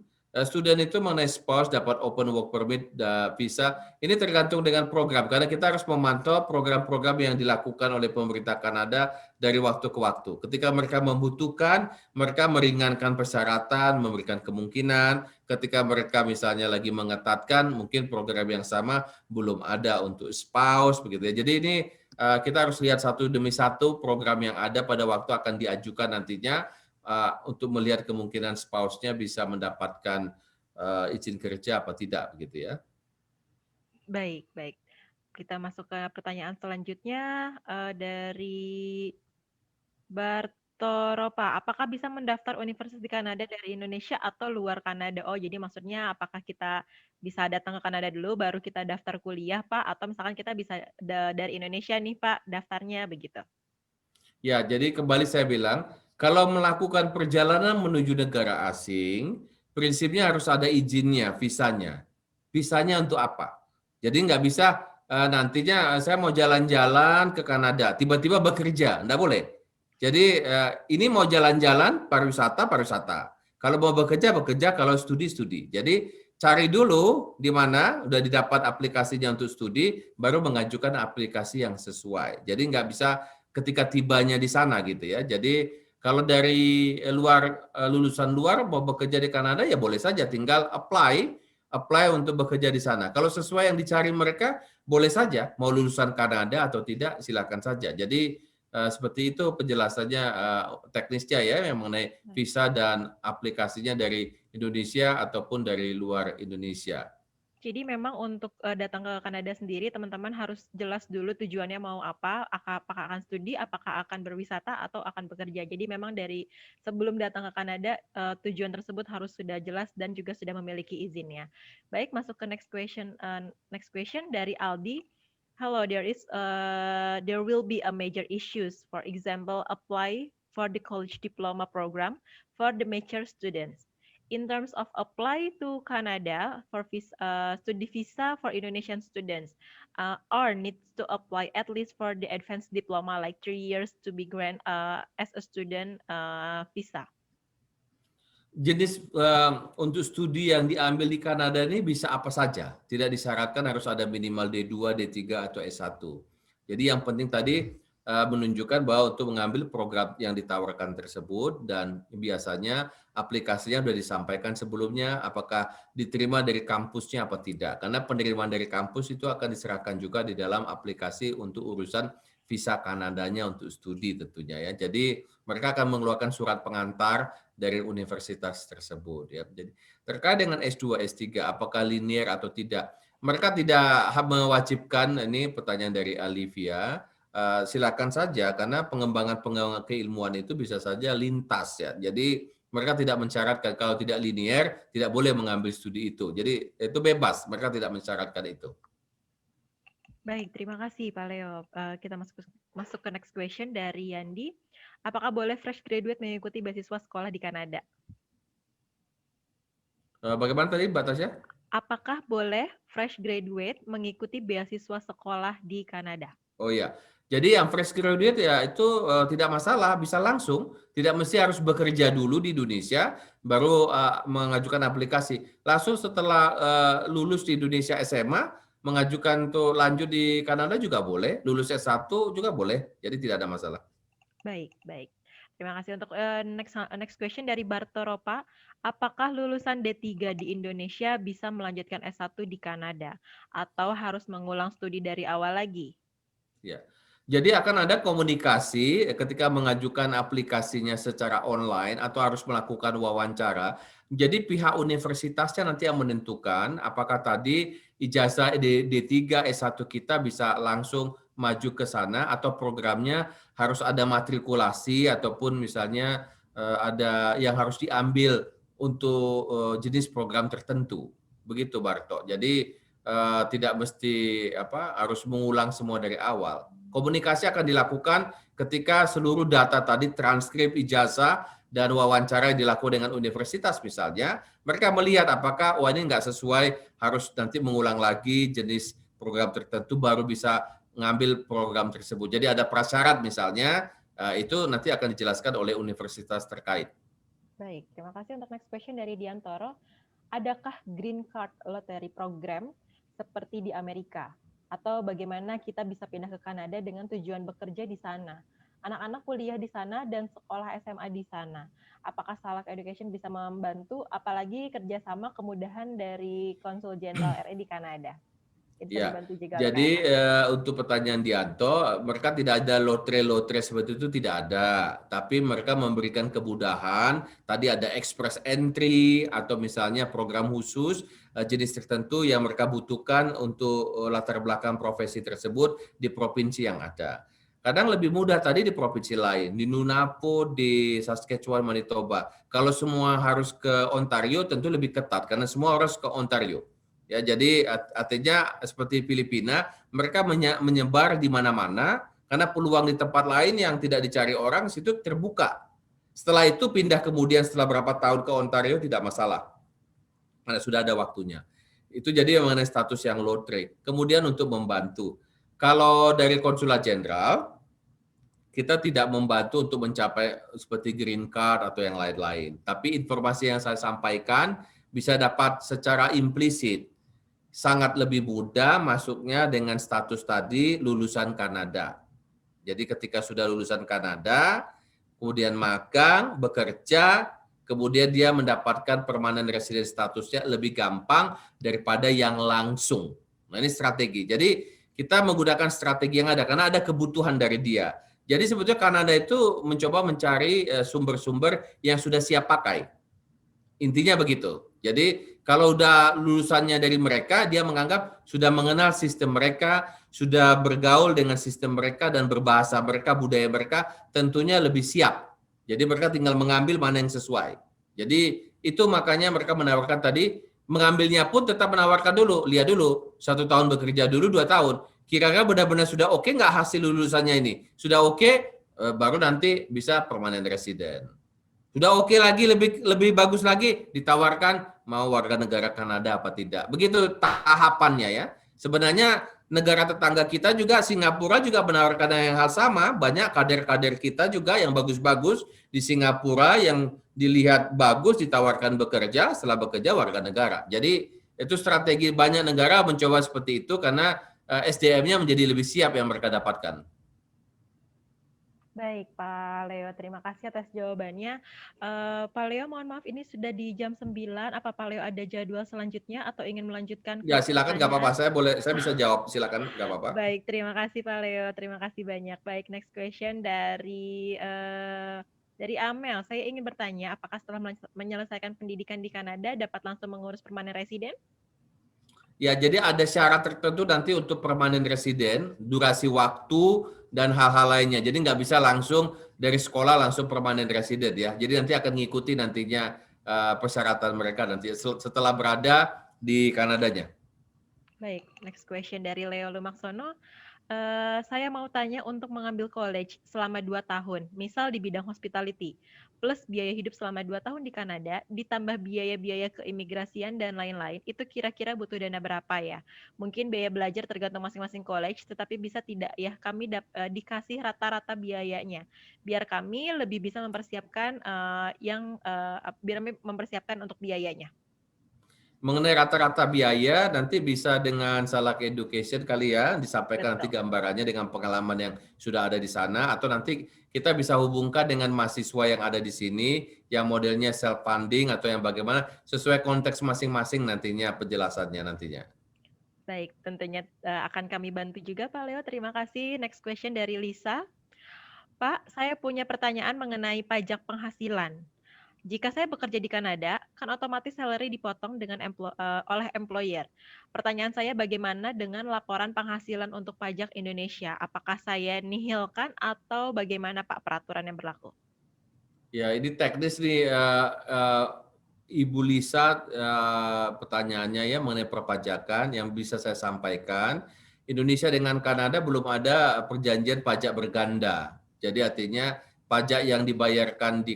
itu mengenai spouse dapat open work permit visa, ini tergantung dengan program karena kita harus memantau program-program yang dilakukan oleh pemerintah Kanada dari waktu ke waktu. Ketika mereka membutuhkan, mereka meringankan persyaratan, memberikan kemungkinan. Ketika mereka misalnya lagi mengetatkan, mungkin program yang sama belum ada untuk spouse begitu ya. Jadi ini kita harus lihat satu demi satu program yang ada pada waktu akan diajukan nantinya untuk melihat kemungkinan spouse-nya bisa mendapatkan izin kerja apa tidak begitu ya. Baik, baik. Kita masuk ke pertanyaan selanjutnya dari Bartoropa. Apakah bisa mendaftar universitas di Kanada dari Indonesia atau luar Kanada? Oh, jadi maksudnya apakah kita bisa datang ke Kanada dulu baru kita daftar kuliah, Pak? Atau misalkan kita bisa dari Indonesia nih, Pak, daftarnya begitu? Ya, jadi kembali saya bilang, kalau melakukan perjalanan menuju negara asing, prinsipnya harus ada izinnya, visanya. Visanya untuk apa? Jadi nggak bisa nantinya saya mau jalan-jalan ke Kanada, tiba-tiba bekerja, nggak boleh. Jadi ini mau jalan-jalan, pariwisata, pariwisata. Kalau mau bekerja, bekerja. Kalau studi, studi. Jadi cari dulu di mana udah didapat aplikasinya untuk studi, baru mengajukan aplikasi yang sesuai. Jadi nggak bisa ketika tibanya di sana gitu ya. Jadi kalau dari lulusan luar mau bekerja di Kanada ya boleh saja tinggal apply untuk bekerja di sana. Kalau sesuai yang dicari mereka boleh saja mau lulusan Kanada atau tidak silakan saja. Jadi seperti itu penjelasannya teknisnya ya yang mengenai visa dan aplikasinya dari Indonesia ataupun dari luar Indonesia. Jadi memang untuk datang ke Kanada sendiri, teman-teman harus jelas dulu tujuannya mau apa, apakah akan studi, apakah akan berwisata, atau akan bekerja. Jadi memang dari sebelum datang ke Kanada, tujuan tersebut harus sudah jelas dan juga sudah memiliki izinnya. Baik, masuk ke next question dari Aldi. Hello, there will be a major issues. For example, apply for the college diploma program for the mature students. In terms of apply to Canada for study visa for Indonesian students, or needs to apply at least for the advanced diploma like 3 years to be grant as a student visa. Jenis untuk studi yang diambil di Kanada ini bisa apa saja. Tidak disyaratkan harus ada minimal D2, D3, atau S1. Jadi yang penting tadi menunjukkan bahwa untuk mengambil program yang ditawarkan tersebut dan biasanya aplikasinya sudah disampaikan sebelumnya apakah diterima dari kampusnya apa tidak. Karena penerimaan dari kampus itu akan diserahkan juga di dalam aplikasi untuk urusan visa Kanadanya untuk studi tentunya ya. Jadi mereka akan mengeluarkan surat pengantar dari universitas tersebut ya. Jadi terkait dengan S2, S3 apakah linear atau tidak? Mereka tidak mewajibkan, ini pertanyaan dari Olivia. Silakan saja karena pengembangan keilmuan itu bisa saja lintas ya. Jadi mereka tidak mensyaratkan kalau tidak linear tidak boleh mengambil studi itu. Jadi itu bebas, mereka tidak mensyaratkan itu. Baik, terima kasih Pak Leo. Kita masuk ke next question dari Yandi. Apakah boleh fresh graduate mengikuti beasiswa sekolah di Kanada? Bagaimana tadi batasnya? Apakah boleh fresh graduate mengikuti beasiswa sekolah di Kanada? Oh ya, jadi yang fresh graduate ya itu tidak masalah, bisa langsung, tidak mesti harus bekerja dulu di Indonesia, baru mengajukan aplikasi. Langsung setelah lulus di Indonesia SMA, mengajukan untuk lanjut di Kanada juga boleh, lulus S1 juga boleh, jadi tidak ada masalah. Baik, baik. Terima kasih untuk next question dari Bartoropa. Apakah lulusan D3 di Indonesia bisa melanjutkan S1 di Kanada atau harus mengulang studi dari awal lagi? Ya. Jadi akan ada komunikasi ketika mengajukan aplikasinya secara online atau harus melakukan wawancara. Jadi pihak universitasnya nanti yang menentukan apakah tadi ijazah D3, S1 kita bisa langsung maju ke sana atau programnya harus ada matrikulasi ataupun misalnya ada yang harus diambil untuk jenis program tertentu. Begitu Barto. Jadi tidak mesti harus mengulang semua dari awal. Komunikasi akan dilakukan ketika seluruh data tadi, transkrip, ijazah, dan wawancara yang dilakukan dengan universitas misalnya, mereka melihat apakah ini nggak sesuai, harus nanti mengulang lagi jenis program tertentu baru bisa ngambil program tersebut. Jadi ada prasyarat misalnya, itu nanti akan dijelaskan oleh universitas terkait. Baik, terima kasih. Untuk next question dari Diantoro. Adakah Green Card Lottery program seperti di Amerika? Atau bagaimana kita bisa pindah ke Kanada dengan tujuan bekerja di sana? Anak-anak kuliah di sana dan sekolah SMA di sana. Apakah Salak Education bisa membantu, apalagi kerjasama kemudahan dari Konsul Jenderal RI di Kanada? Itu bisa Ya, dibantu juga jadi untuk pertanyaan Dianto, mereka tidak ada lotre-lotre seperti itu, tidak ada. Tapi mereka memberikan kemudahan, tadi ada express entry atau misalnya program khusus jenis tertentu yang mereka butuhkan untuk latar belakang profesi tersebut di provinsi yang ada. Kadang lebih mudah tadi di provinsi lain, di Nunavut, di Saskatchewan, Manitoba. Kalau semua harus ke Ontario tentu lebih ketat karena semua harus ke Ontario. Ya, jadi artinya seperti Filipina, mereka menyebar di mana-mana karena peluang di tempat lain yang tidak dicari orang situ terbuka. Setelah itu pindah kemudian setelah berapa tahun ke Ontario tidak masalah. Karena sudah ada waktunya. Itu jadi mengenai status yang lotre. Kemudian untuk membantu. Kalau dari Konsulat Jenderal, kita tidak membantu untuk mencapai seperti green card atau yang lain-lain. Tapi informasi yang saya sampaikan bisa dapat secara implisit. Sangat lebih mudah masuknya dengan status tadi lulusan Kanada. Jadi ketika sudah lulusan Kanada, kemudian magang, bekerja, kemudian dia mendapatkan permanent resident statusnya lebih gampang daripada yang langsung. Nah ini strategi. Jadi kita menggunakan strategi yang ada karena ada kebutuhan dari dia. Jadi sebetulnya Kanada itu mencoba mencari sumber-sumber yang sudah siap pakai. Intinya begitu. Jadi kalau udah lulusannya dari mereka, dia menganggap sudah mengenal sistem mereka, sudah bergaul dengan sistem mereka dan berbahasa mereka, budaya mereka, tentunya lebih siap. Jadi mereka tinggal mengambil mana yang sesuai. Jadi itu makanya mereka menawarkan tadi, mengambilnya pun tetap menawarkan dulu, lihat dulu, 1 tahun bekerja dulu, 2 tahun. Kira-kira benar-benar sudah oke nggak hasil lulusannya ini? Sudah oke, baru nanti bisa permanent resident. Sudah oke lagi, lebih bagus lagi, ditawarkan mau warga negara Kanada apa tidak. Begitu tahapannya ya. Sebenarnya negara tetangga kita juga, Singapura juga menawarkan yang hal sama. Banyak kader-kader kita juga yang bagus-bagus di Singapura yang dilihat bagus, ditawarkan bekerja, setelah bekerja warga negara. Jadi itu strategi banyak negara mencoba seperti itu karena SDM-nya menjadi lebih siap yang mereka dapatkan. Baik, Pak Leo, terima kasih atas jawabannya. Pak Leo, mohon maaf, ini sudah di jam 9. Apa Pak Leo ada jadwal selanjutnya atau ingin melanjutkan ke Ya silakan, nggak apa-apa. pertanyaan? Saya bisa jawab. Silakan, nggak apa-apa. Baik, terima kasih Pak Leo, terima kasih banyak. Baik, next question dari Amel. Saya ingin bertanya, apakah setelah menyelesaikan pendidikan di Kanada dapat langsung mengurus permanent resident? Ya, jadi ada syarat tertentu nanti untuk permanent resident, durasi waktu, dan hal-hal lainnya. Jadi nggak bisa langsung dari sekolah langsung permanent resident ya. Jadi nanti akan mengikuti nantinya persyaratan mereka nanti setelah berada di Kanadanya. Baik, next question dari Leo Lumaksono. Saya mau tanya untuk mengambil college selama 2 tahun, misal di bidang hospitality, plus biaya hidup selama 2 tahun di Kanada, ditambah biaya-biaya keimigrasian dan lain-lain, itu kira-kira butuh dana berapa ya? Mungkin biaya belajar tergantung masing-masing college, tetapi bisa tidak ya kami dikasih rata-rata biayanya, biar kami lebih bisa mempersiapkan mempersiapkan untuk biayanya. Mengenai rata-rata biaya, nanti bisa dengan Salak Education kali ya, disampaikan nanti gambarannya dengan pengalaman yang sudah ada di sana, atau nanti kita bisa hubungkan dengan mahasiswa yang ada di sini, yang modelnya self-funding atau yang bagaimana, sesuai konteks masing-masing nantinya penjelasannya nantinya. Baik, tentunya akan kami bantu juga Pak Leo, terima kasih. Next question dari Lisa. Pak, saya punya pertanyaan mengenai pajak penghasilan. Jika saya bekerja di Kanada, kan otomatis salary dipotong dengan oleh employer. Pertanyaan saya bagaimana dengan laporan penghasilan untuk pajak Indonesia? Apakah saya nihilkan atau bagaimana Pak peraturan yang berlaku? Ya, ini teknis nih, Ibu Lisa, pertanyaannya ya mengenai perpajakan yang bisa saya sampaikan. Indonesia dengan Kanada belum ada perjanjian pajak berganda. Jadi artinya pajak yang dibayarkan di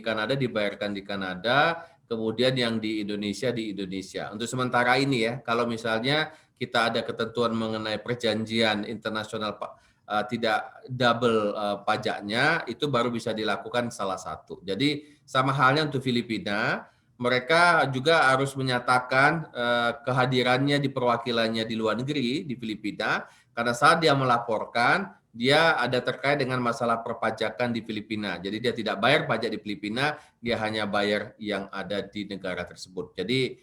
Kanada, kemudian yang di Indonesia di Indonesia. Untuk sementara ini ya, kalau misalnya kita ada ketentuan mengenai perjanjian internasional tidak double pajaknya, itu baru bisa dilakukan salah satu. Jadi sama halnya untuk Filipina, mereka juga harus menyatakan kehadirannya di perwakilannya di luar negeri di Filipina, karena saat dia melaporkan, dia ada terkait dengan masalah perpajakan di Filipina. Jadi dia tidak bayar pajak di Filipina, dia hanya bayar yang ada di negara tersebut. Jadi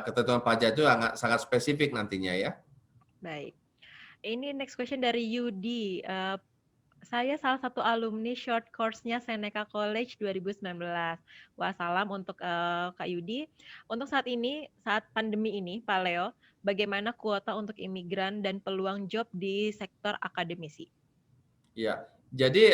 ketentuan pajak itu sangat spesifik nantinya ya. Baik. Ini next question dari Yudi. Saya salah satu alumni short course-nya Seneca College 2019. Wassalam untuk Kak Yudi. Untuk saat ini, saat pandemi ini, Pak Leo, bagaimana kuota untuk imigran dan peluang job di sektor akademisi? Ya, jadi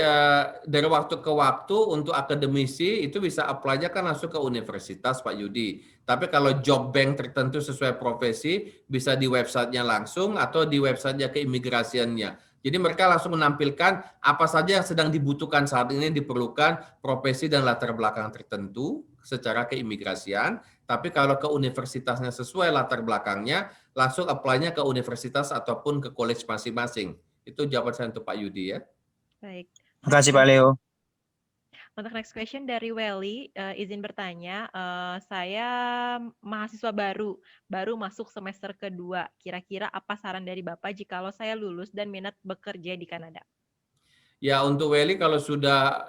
dari waktu ke waktu untuk akademisi itu bisa apply-nya kan langsung ke universitas Pak Yudi. Tapi kalau job bank tertentu sesuai profesi bisa di websitenya langsung atau di websitenya keimigrasiannya. Jadi mereka langsung menampilkan apa saja yang sedang dibutuhkan saat ini diperlukan profesi dan latar belakang tertentu secara keimigrasian. Tapi kalau ke universitasnya sesuai latar belakangnya, langsung apply-nya ke universitas ataupun ke college masing-masing. Itu jawaban saya untuk Pak Yudi ya. Baik. Terima kasih Pak Leo. Untuk next question dari Welly, izin bertanya, saya mahasiswa baru masuk semester kedua. Kira-kira apa saran dari Bapak jikalau saya lulus dan minat bekerja di Kanada? Ya, untuk Welly kalau sudah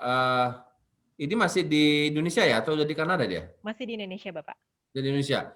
ini masih di Indonesia ya atau udah di Kanada dia? Masih di Indonesia, Bapak. Di Indonesia.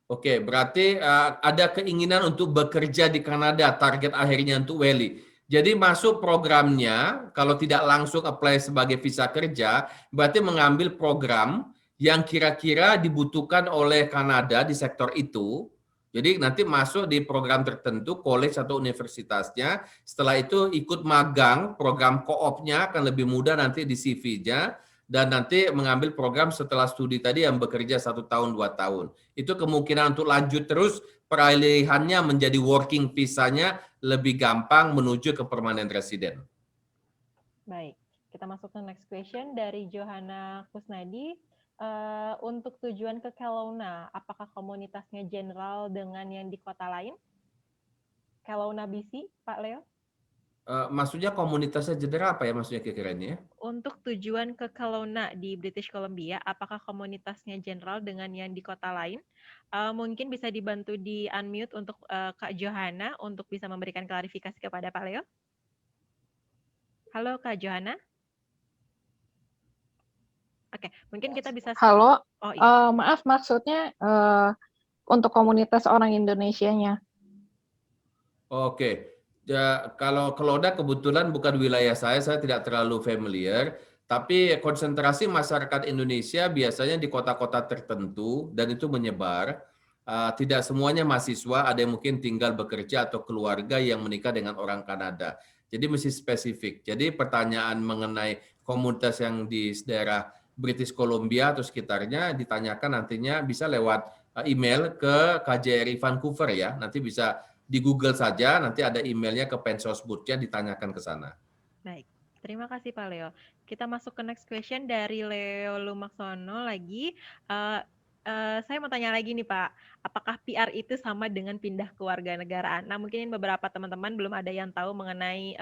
Oke, berarti ada keinginan untuk bekerja di Kanada, target akhirnya untuk Welly. Jadi masuk programnya, kalau tidak langsung apply sebagai visa kerja, berarti mengambil program yang kira-kira dibutuhkan oleh Kanada di sektor itu. Jadi nanti masuk di program tertentu, college atau universitasnya. Setelah itu ikut magang, program co-op-nya akan lebih mudah nanti di CV-nya. Dan nanti mengambil program setelah studi tadi yang bekerja 1 tahun, 2 tahun. Itu kemungkinan untuk lanjut terus, peralihannya menjadi working visa-nya lebih gampang menuju ke permanent resident. Baik, kita masuk ke next question dari Johanna Kusnadi. Untuk tujuan ke Kelowna, apakah komunitasnya general dengan yang di kota lain? Kelowna BC, Pak Leo? Maksudnya komunitasnya general apa ya maksudnya kira-kiranya? Untuk tujuan ke Kelowna di British Columbia, apakah komunitasnya general dengan yang di kota lain? Mungkin bisa dibantu di unmute untuk Kak Johanna untuk bisa memberikan klarifikasi kepada Pak Leo. Halo Kak Johanna. Oke, mungkin kita bisa. Halo, Oh iya. maaf maksudnya untuk komunitas orang Indonesianya. Oke. Ya, kalau Kelowna kebetulan bukan wilayah saya tidak terlalu familiar. Tapi konsentrasi masyarakat Indonesia biasanya di kota-kota tertentu dan itu menyebar. Tidak semuanya mahasiswa, ada yang mungkin tinggal bekerja atau keluarga yang menikah dengan orang Kanada. Jadi mesti spesifik. Jadi pertanyaan mengenai komunitas yang di daerah British Columbia atau sekitarnya ditanyakan nantinya bisa lewat email ke KJRI Vancouver ya. Nanti bisa di Google saja, nanti ada emailnya ke Pensosbud-nya ditanyakan ke sana. Baik, terima kasih Pak Leo. Kita masuk ke next question dari Leo Lumaksono lagi. Saya mau tanya lagi nih Pak, apakah PR itu sama dengan pindah kewarganegaraan? Nah mungkin beberapa teman-teman belum ada yang tahu mengenai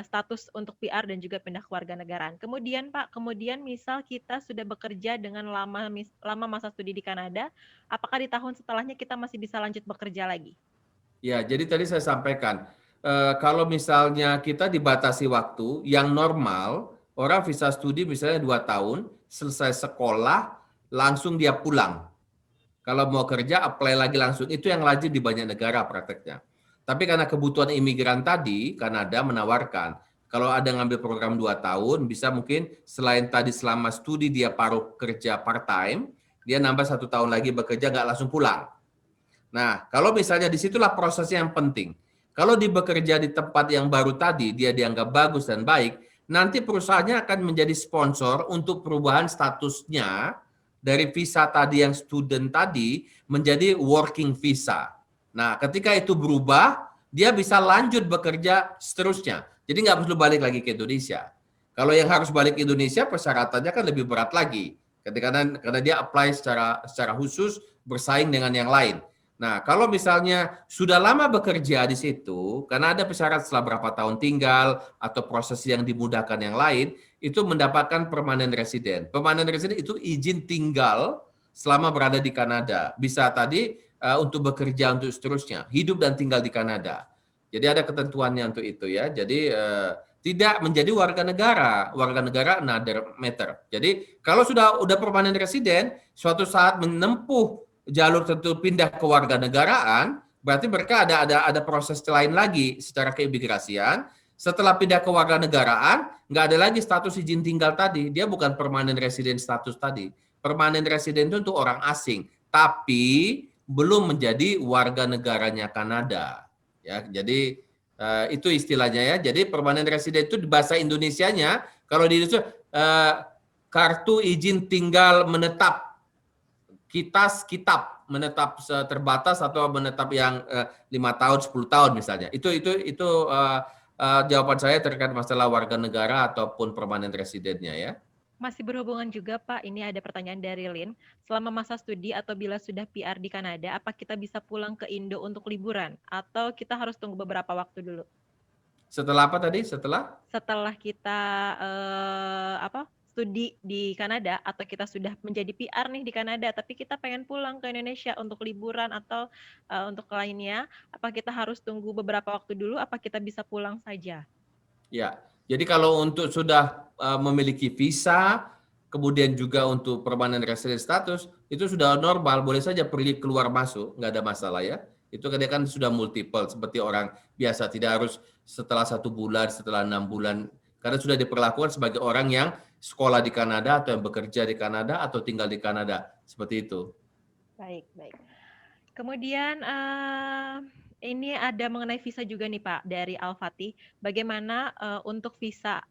status untuk PR dan juga pindah kewarganegaraan. Kemudian Pak, misal kita sudah bekerja dengan lama masa studi di Kanada, apakah di tahun setelahnya kita masih bisa lanjut bekerja lagi? Ya, jadi tadi saya sampaikan, kalau misalnya kita dibatasi waktu, yang normal, orang visa studi misalnya 2 tahun, selesai sekolah, langsung dia pulang. Kalau mau kerja, apply lagi langsung. Itu yang lazim di banyak negara prakteknya. Tapi karena kebutuhan imigran tadi, Kanada menawarkan, kalau ada ngambil program 2 tahun, bisa mungkin selain tadi selama studi dia paruh kerja part-time, dia nambah 1 tahun lagi bekerja, nggak langsung pulang. Nah, kalau misalnya disitulah prosesnya yang penting. Kalau dia bekerja di tempat yang baru tadi, dia dianggap bagus dan baik, nanti perusahaannya akan menjadi sponsor untuk perubahan statusnya dari visa tadi yang student tadi menjadi working visa. Nah, ketika itu berubah, dia bisa lanjut bekerja seterusnya. Jadi nggak perlu balik lagi ke Indonesia. Kalau yang harus balik ke Indonesia, persyaratannya kan lebih berat lagi. Karena dia apply secara khusus bersaing dengan yang lain. Nah, kalau misalnya sudah lama bekerja di situ, karena ada persyarat setelah berapa tahun tinggal atau proses yang dimudahkan yang lain, itu mendapatkan permanent resident. Permanent resident itu izin tinggal selama berada di Kanada. Bisa tadi untuk bekerja untuk seterusnya, hidup dan tinggal di Kanada. Jadi ada ketentuannya untuk itu ya. Jadi tidak menjadi warga negara another matter. Jadi kalau sudah permanent resident, suatu saat menempuh jalur tentu pindah ke warga negaraan, berarti mereka ada proses lain lagi secara keimigrasian. Setelah pindah ke warga negaraan, nggak ada lagi status izin tinggal tadi. Dia bukan permanent resident status tadi. Permanent resident itu untuk orang asing, tapi belum menjadi warga negaranya Kanada. Ya, jadi itu istilahnya ya. Jadi permanent resident itu di bahasa Indonesianya, kalau di Indonesia kartu izin tinggal menetap. Kitab menetap terbatas atau menetap yang 5 tahun, 10 tahun misalnya. Itu jawaban saya terkait masalah warga negara ataupun permanent residentnya ya. Masih berhubungan juga Pak, ini ada pertanyaan dari Lin. Selama masa studi atau bila sudah PR di Kanada, apa kita bisa pulang ke Indo untuk liburan? Atau kita harus tunggu beberapa waktu dulu? Setelah apa tadi? Setelah kita studi di Kanada atau kita sudah menjadi PR nih di Kanada, tapi kita pengen pulang ke Indonesia untuk liburan atau untuk lainnya, apa kita harus tunggu beberapa waktu dulu? Apa kita bisa pulang saja? Ya, jadi kalau untuk sudah memiliki visa, kemudian juga untuk permanent resident status, itu sudah normal, boleh saja pergi keluar masuk, nggak ada masalah ya. Itu kan sudah multiple, seperti orang biasa, tidak harus setelah 1 bulan, setelah 6 bulan, karena sudah diperlakukan sebagai orang yang sekolah di Kanada atau yang bekerja di Kanada atau tinggal di Kanada, seperti itu. Baik. Kemudian ini ada mengenai visa juga nih Pak dari Al-Fatih. Bagaimana untuk visa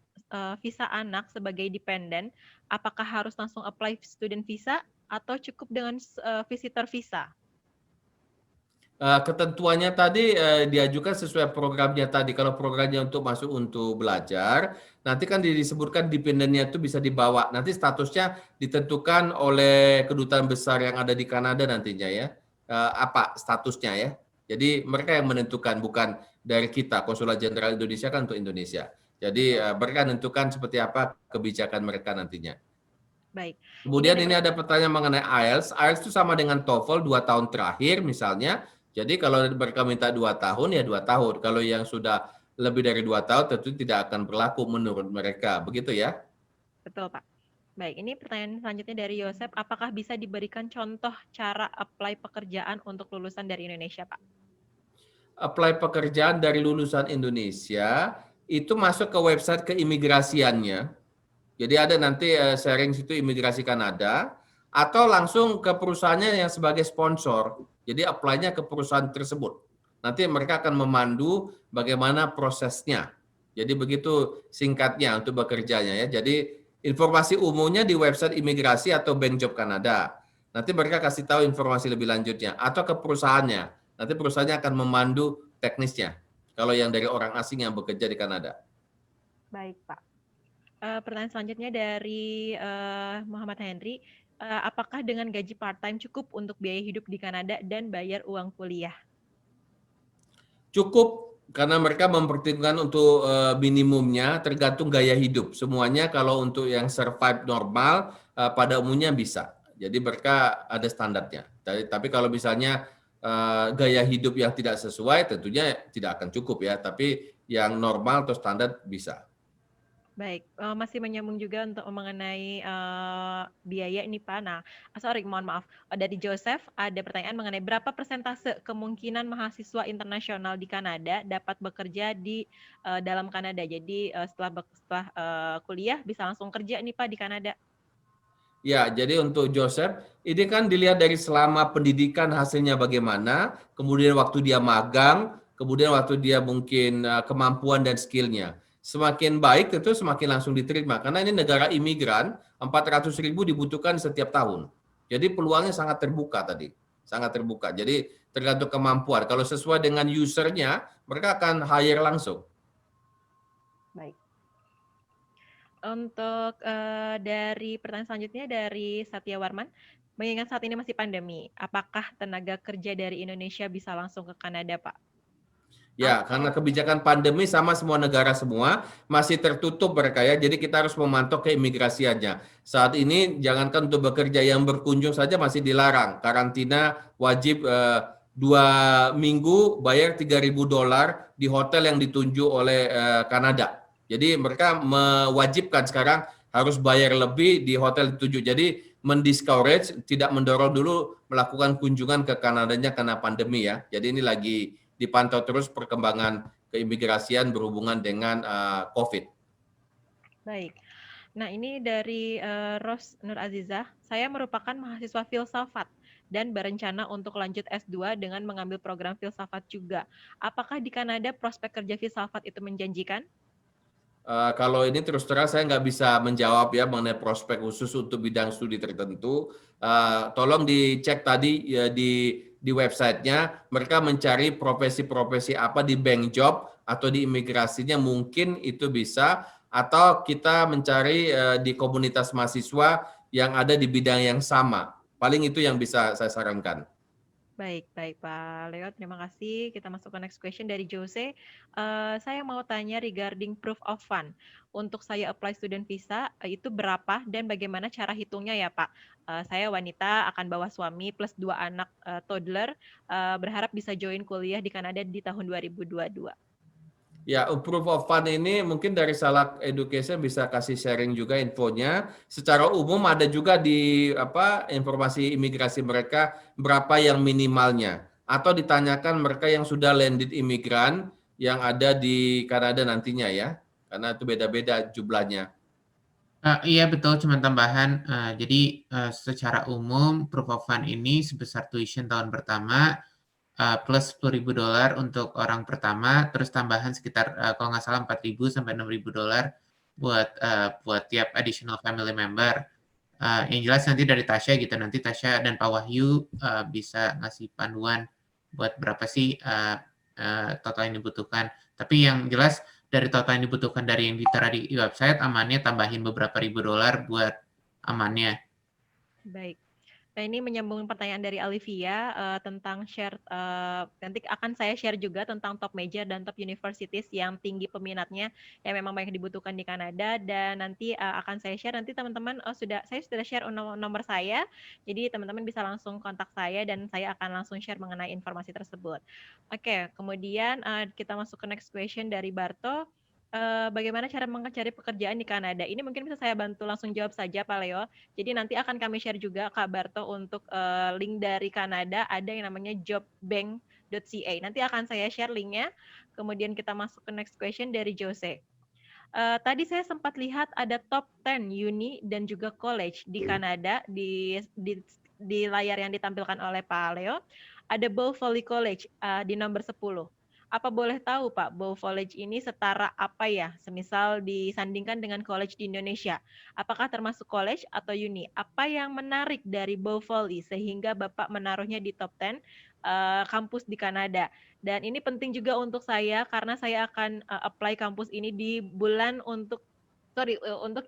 anak sebagai dependent? Apakah harus langsung apply student visa atau cukup dengan visitor visa? Ketentuannya tadi diajukan sesuai programnya tadi. Kalau programnya untuk masuk untuk belajar, nanti kan disebutkan dependennya itu bisa dibawa. Nanti statusnya ditentukan oleh kedutaan besar yang ada di Kanada nantinya ya. Apa statusnya ya. Jadi mereka yang menentukan, bukan dari kita. Konsulat Jenderal Indonesia kan untuk Indonesia. Jadi mereka menentukan seperti apa kebijakan mereka nantinya. Baik. Kemudian ini ada pertanyaan mengenai IELTS. IELTS itu sama dengan TOEFL 2 tahun terakhir misalnya. Jadi kalau mereka minta 2 tahun ya 2 tahun. Kalau yang sudah lebih dari 2 tahun tentu tidak akan berlaku menurut mereka. Begitu ya? Betul Pak. Baik, ini pertanyaan selanjutnya dari Yosep. Apakah bisa diberikan contoh cara apply pekerjaan untuk lulusan dari Indonesia Pak? Apply pekerjaan dari lulusan Indonesia itu masuk ke website keimigrasiannya. Jadi ada nanti sharing situ imigrasi Kanada atau langsung ke perusahaannya yang sebagai sponsor. Jadi apply-nya ke perusahaan tersebut. Nanti mereka akan memandu bagaimana prosesnya. Jadi begitu singkatnya untuk bekerjanya ya. Jadi informasi umumnya di website imigrasi atau Bank Job Kanada. Nanti mereka kasih tahu informasi lebih lanjutnya atau ke perusahaannya. Nanti perusahaannya akan memandu teknisnya. Kalau yang dari orang asing yang bekerja di Kanada. Baik Pak. Pertanyaan selanjutnya dari Muhammad Henry. Apakah dengan gaji part-time cukup untuk biaya hidup di Kanada dan bayar uang kuliah? Cukup, karena mereka mempertimbangkan untuk minimumnya tergantung gaya hidup. Semuanya kalau untuk yang survive normal pada umumnya bisa. Jadi mereka ada standarnya. Tapi kalau misalnya gaya hidup yang tidak sesuai tentunya tidak akan cukup ya. Tapi yang normal atau standar bisa. Baik, masih menyambung juga untuk mengenai biaya ini Pak. Nah, mohon maaf. Dari Joseph ada pertanyaan mengenai berapa persentase kemungkinan mahasiswa internasional di Kanada dapat bekerja di dalam Kanada. Jadi setelah kuliah bisa langsung kerja nih Pak di Kanada. Ya, jadi untuk Joseph, ini kan dilihat dari selama pendidikan hasilnya bagaimana, kemudian waktu dia magang, kemudian waktu dia mungkin kemampuan dan skillnya. Semakin baik tentu semakin langsung diterima. Karena ini negara imigran, 400.000 dibutuhkan setiap tahun. Jadi peluangnya sangat terbuka tadi. Sangat terbuka. Jadi tergantung kemampuan. Kalau sesuai dengan usernya, mereka akan hire langsung. Baik. Untuk dari pertanyaan selanjutnya dari Satya Warman, mengingat saat ini masih pandemi, apakah tenaga kerja dari Indonesia bisa langsung ke Kanada, Pak? Ya, karena kebijakan pandemi sama semua negara semua masih tertutup mereka ya. Jadi kita harus memantau keimigrasiannya. Saat ini jangankan untuk bekerja, yang berkunjung saja masih dilarang. Karantina wajib 2 minggu, bayar $3.000 di hotel yang ditunjuk oleh Kanada. Jadi mereka mewajibkan sekarang harus bayar lebih di hotel ditunjuk. Jadi mendiscourage, tidak mendorong dulu melakukan kunjungan ke Kanadanya karena pandemi ya. Jadi ini lagi dipantau terus perkembangan keimigrasian berhubungan dengan COVID. Baik. Nah, ini dari Ros Nur Azizah. Saya merupakan mahasiswa filsafat dan berencana untuk lanjut S2 dengan mengambil program filsafat juga. Apakah di Kanada prospek kerja filsafat itu menjanjikan? Kalau ini terus terang saya nggak bisa menjawab ya mengenai prospek khusus untuk bidang studi tertentu. Tolong dicek tadi ya, di websitenya, mereka mencari profesi-profesi apa di bank job atau di imigrasinya, mungkin itu bisa, atau kita mencari di komunitas mahasiswa yang ada di bidang yang sama. Paling itu yang bisa saya sarankan. Baik, baik Pak Leo, terima kasih. Kita masuk ke next question dari Jose. Saya mau tanya regarding proof of fund. Untuk saya apply student visa, itu berapa dan bagaimana cara hitungnya ya Pak? Saya wanita, akan bawa suami plus 2 anak toddler, berharap bisa join kuliah di Kanada di tahun 2022. Ya, proof of fund ini mungkin dari Salak Education bisa kasih sharing juga infonya. Secara umum ada juga di informasi imigrasi mereka berapa yang minimalnya. Atau ditanyakan mereka yang sudah landed imigran yang ada di Kanada nantinya ya. Karena itu beda-beda jumlahnya. Iya betul, cuma tambahan. Jadi secara umum proof of fund ini sebesar tuition tahun pertama plus $10.000 untuk orang pertama, terus tambahan sekitar kalau nggak salah $4.000 sampai $6.000 buat tiap additional family member. Yang jelas nanti dari Tasya gitu, nanti Tasya dan Pak Wahyu bisa ngasih panduan buat berapa sih total yang dibutuhkan. Tapi yang jelas dari total yang dibutuhkan dari yang ditera di website, amannya tambahin beberapa ribu dolar buat amannya. Baik. Nah, ini menyambung pertanyaan dari Alivia tentang share, nanti akan saya share juga tentang top major dan top universities yang tinggi peminatnya, yang memang banyak dibutuhkan di Kanada, dan nanti akan saya share, nanti teman-teman saya sudah share nomor saya, jadi teman-teman bisa langsung kontak saya dan saya akan langsung share mengenai informasi tersebut. Oke, kemudian kita masuk ke next question dari Barto. Bagaimana cara mencari pekerjaan di Kanada? Ini mungkin bisa saya bantu langsung jawab saja Pak Leo. Jadi nanti akan kami share juga Kak Barto untuk link dari Kanada, ada yang namanya jobbank.ca. Nanti akan saya share linknya. Kemudian kita masuk ke next question dari Jose. Tadi saya sempat lihat ada top 10 uni dan juga college di Kanada di layar yang ditampilkan oleh Pak Leo. Ada Bow Valley College di nomor 10. Apa boleh tahu Pak, Bow College ini setara apa ya, semisal disandingkan dengan college di Indonesia? Apakah termasuk college atau uni? Apa yang menarik dari Bow Valley sehingga Bapak menaruhnya di top 10 kampus di Kanada? Dan ini penting juga untuk saya karena saya akan apply kampus ini di bulan untuk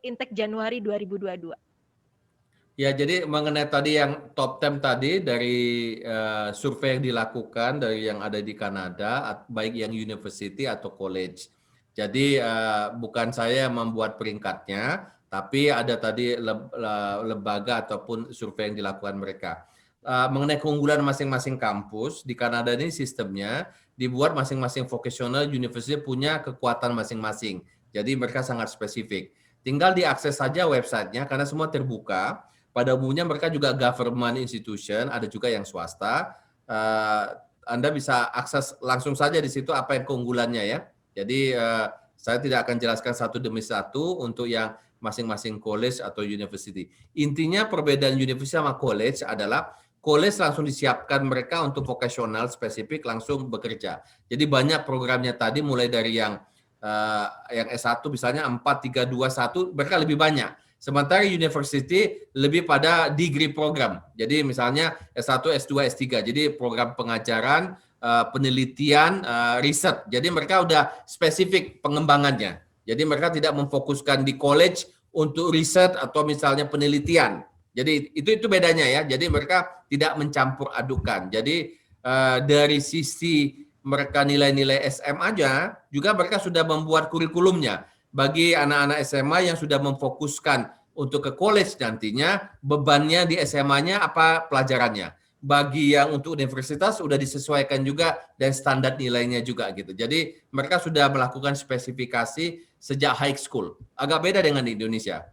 intake Januari 2022. Ya, jadi mengenai tadi yang top 10 tadi dari survei yang dilakukan dari yang ada di Kanada, baik yang university atau college. Jadi bukan saya yang membuat peringkatnya, tapi ada tadi lembaga ataupun survei yang dilakukan mereka. Mengenai keunggulan masing-masing kampus, di Kanada ini sistemnya dibuat masing-masing vocational university punya kekuatan masing-masing. Jadi mereka sangat spesifik. Tinggal diakses saja websitenya karena semua terbuka. Pada umumnya mereka juga government institution, ada juga yang swasta. Anda bisa akses langsung saja di situ apa yang keunggulannya ya. Jadi saya tidak akan jelaskan satu demi satu untuk yang masing-masing college atau university. Intinya perbedaan university sama college adalah college langsung disiapkan mereka untuk vocational spesifik langsung bekerja. Jadi banyak programnya tadi mulai dari yang yang S1 misalnya 4-3-2-1 mereka lebih banyak. Sementara university lebih pada degree program. Jadi misalnya S1, S2, S3. Jadi program pengajaran, penelitian, riset. Jadi mereka udah spesifik pengembangannya. Jadi mereka tidak memfokuskan di college untuk riset atau misalnya penelitian. Jadi itu bedanya ya. Jadi mereka tidak mencampur adukan. Jadi dari sisi mereka nilai-nilai SMA-nya juga mereka sudah membuat kurikulumnya. Bagi anak-anak SMA yang sudah memfokuskan untuk ke college nantinya, bebannya di SMA-nya apa pelajarannya. Bagi yang untuk universitas sudah disesuaikan juga dan standar nilainya juga gitu. Jadi mereka sudah melakukan spesifikasi sejak high school. Agak beda dengan di Indonesia.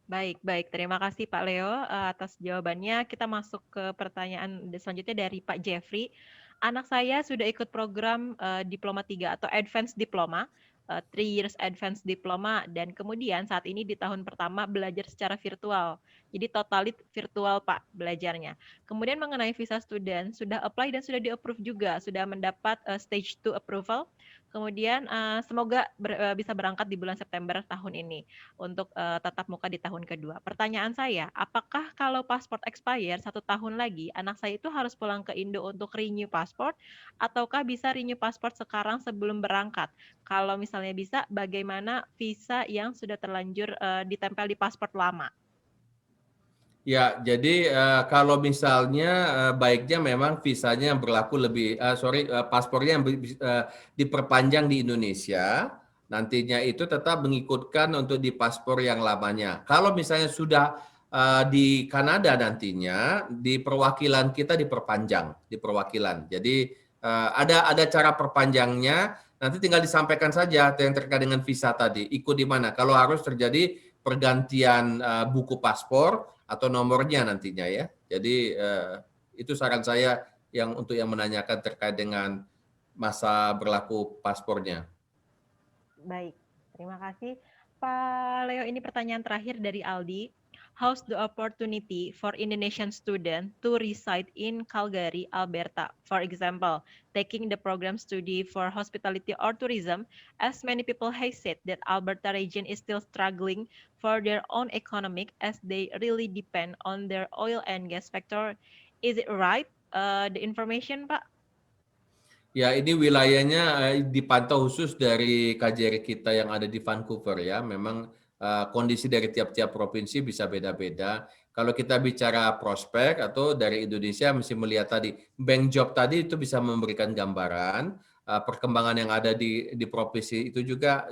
Baik, baik. Terima kasih Pak Leo atas jawabannya. Kita masuk ke pertanyaan selanjutnya dari Pak Jeffrey. Anak saya sudah ikut program Diploma 3 atau Advanced Diploma, 3 years Advanced Diploma, dan kemudian saat ini di tahun pertama belajar secara virtual. Jadi totalit virtual Pak belajarnya. Kemudian mengenai visa student, sudah apply dan sudah di-approve juga, sudah mendapat stage 2 approval. Kemudian semoga bisa berangkat di bulan September tahun ini untuk tatap muka di tahun kedua. Pertanyaan saya, apakah kalau paspor expire 1 tahun lagi, anak saya itu harus pulang ke Indo untuk renew paspor, ataukah bisa renew paspor sekarang sebelum berangkat? Kalau misalnya bisa, bagaimana visa yang sudah terlanjur ditempel di paspor lama? Ya, jadi kalau misalnya baiknya memang visanya yang berlaku paspornya yang diperpanjang di Indonesia, nantinya itu tetap mengikutkan untuk di paspor yang lamanya. Kalau misalnya sudah di Kanada nantinya, di perwakilan kita diperpanjang, di perwakilan. Jadi ada cara perpanjangnya, nanti tinggal disampaikan saja yang terkait dengan visa tadi, ikut di mana. Kalau harus terjadi pergantian buku paspor, atau nomornya nantinya ya. Jadi itu saran saya untuk yang menanyakan terkait dengan masa berlaku paspornya. Baik, terima kasih. Pak Leo, ini pertanyaan terakhir dari Aldi. How's the opportunity for Indonesian student to reside in Calgary, Alberta? For example, taking the program study for hospitality or tourism, as many people have said that Alberta region is still struggling for their own economic as they really depend on their oil and gas sector. Is it right? The information, Pak? Ya, ini wilayahnya dipantau khusus dari KJRI kita yang ada di Vancouver ya. Memang kondisi dari tiap-tiap provinsi bisa beda-beda. Kalau kita bicara prospek atau dari Indonesia mesti melihat tadi bank job tadi itu bisa memberikan gambaran perkembangan yang ada di provinsi itu juga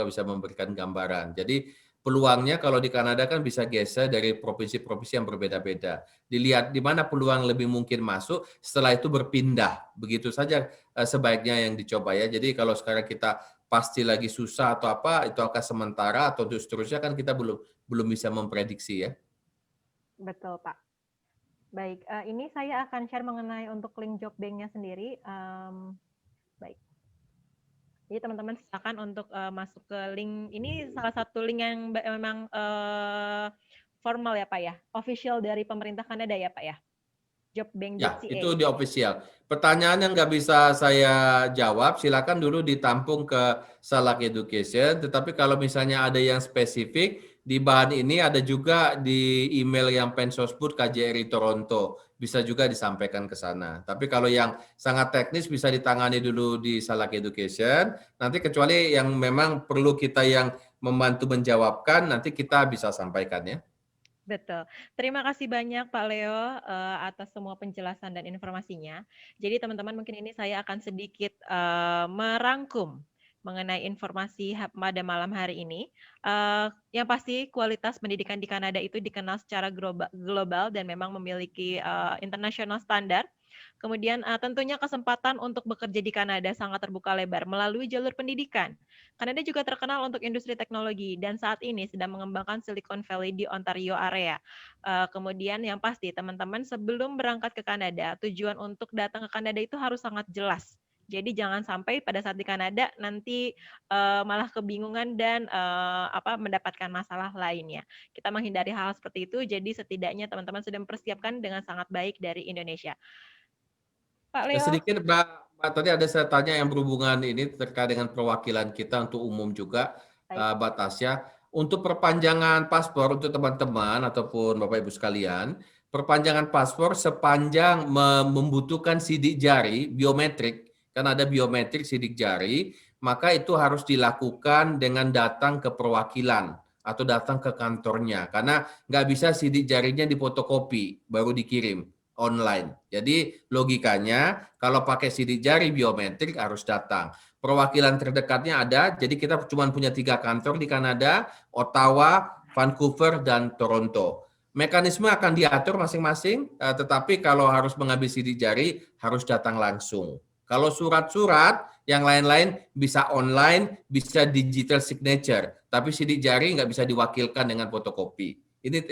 bisa memberikan gambaran. Jadi peluangnya kalau di Kanada kan bisa geser dari provinsi-provinsi yang berbeda-beda. Dilihat di mana peluang lebih mungkin masuk, setelah itu berpindah. Begitu saja sebaiknya yang dicoba ya. Jadi kalau sekarang kita pasti lagi susah atau apa, itu akan sementara atau seterusnya kan kita belum bisa memprediksi ya. Betul, Pak. Baik, ini saya akan share mengenai untuk link job bank-nya sendiri. Baik. Jadi teman-teman silakan untuk masuk ke link. Ini salah satu link yang memang formal ya Pak ya, official dari pemerintah Kanada ya Pak ya. Jobbank.ca. Ya, itu di official. Pertanyaan yang nggak bisa saya jawab, silakan dulu ditampung ke Salak Education. Tetapi kalau misalnya ada yang spesifik, di bahan ini ada juga di email yang Pensosbud KJRI Toronto. Bisa juga disampaikan ke sana. Tapi kalau yang sangat teknis bisa ditangani dulu di Salak Education. Nanti kecuali yang memang perlu kita yang membantu menjawabkan, nanti kita bisa sampaikan ya. Betul. Terima kasih banyak Pak Leo atas semua penjelasan dan informasinya. Jadi teman-teman mungkin ini saya akan sedikit merangkum mengenai informasi pada malam hari ini. Yang pasti kualitas pendidikan di Kanada itu dikenal secara global dan memang memiliki international standar. Kemudian tentunya kesempatan untuk bekerja di Kanada sangat terbuka lebar melalui jalur pendidikan. Kanada juga terkenal untuk industri teknologi dan saat ini sedang mengembangkan Silicon Valley di Ontario area. Kemudian yang pasti teman-teman sebelum berangkat ke Kanada, tujuan untuk datang ke Kanada itu harus sangat jelas. Jadi jangan sampai pada saat di Kanada nanti malah kebingungan dan mendapatkan masalah lainnya. Kita menghindari hal seperti itu, jadi setidaknya teman-teman sudah mempersiapkan dengan sangat baik dari Indonesia. Pak Leo. Sedikit Mbak Pak, tadi ada saya tanya yang berhubungan ini terkait dengan perwakilan kita untuk umum juga, Baik. Mbak Tasya. Untuk perpanjangan paspor untuk teman-teman ataupun Bapak Ibu sekalian, perpanjangan paspor sepanjang membutuhkan sidik jari biometrik, kan ada biometrik sidik jari, maka itu harus dilakukan dengan datang ke perwakilan atau datang ke kantornya, karena nggak bisa sidik jarinya difotokopi baru dikirim online. Jadi logikanya kalau pakai sidik jari biometrik harus datang. Perwakilan terdekatnya ada, jadi kita cuma punya 3 kantor di Kanada, Ottawa, Vancouver, dan Toronto. Mekanisme akan diatur masing-masing, tetapi kalau harus mengambil sidik jari harus datang langsung. Kalau surat-surat yang lain-lain bisa online, bisa digital signature, tapi sidik jari nggak bisa diwakilkan dengan fotokopi. Ini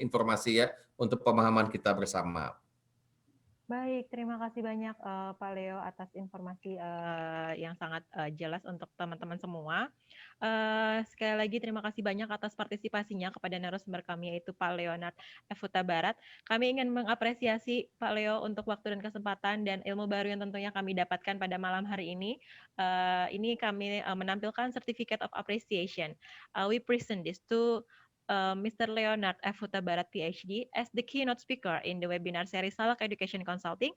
informasi ya untuk pemahaman kita bersama. Baik, terima kasih banyak Pak Leo atas informasi yang sangat jelas untuk teman-teman semua. Sekali lagi terima kasih banyak atas partisipasinya kepada narasumber kami yaitu Pak Leonard F. Huta Barat. Kami ingin mengapresiasi Pak Leo untuk waktu dan kesempatan dan ilmu baru yang tentunya kami dapatkan pada malam hari ini. Ini kami menampilkan Certificate of Appreciation. We present this to Mr. Leonard F. Huta Barat, PhD, as the keynote speaker in the webinar series Salak Education Consulting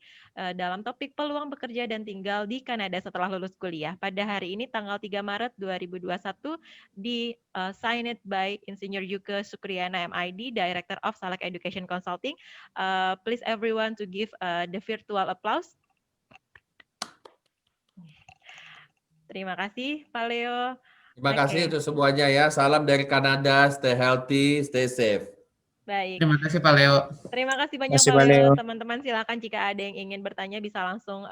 dalam topik peluang bekerja dan tinggal di Kanada setelah lulus kuliah. Pada hari ini, tanggal 3 Maret 2021, signed by Insinyur Yuke Sukriyana, MID, Director of Salak Education Consulting. Please everyone to give the virtual applause. Terima kasih, Pak Leo. Terima kasih untuk semuanya ya. Salam dari Kanada, stay healthy, stay safe. Baik. Terima kasih Pak Leo. Terima kasih banyak Pak Leo. Teman-teman silakan jika ada yang ingin bertanya bisa langsung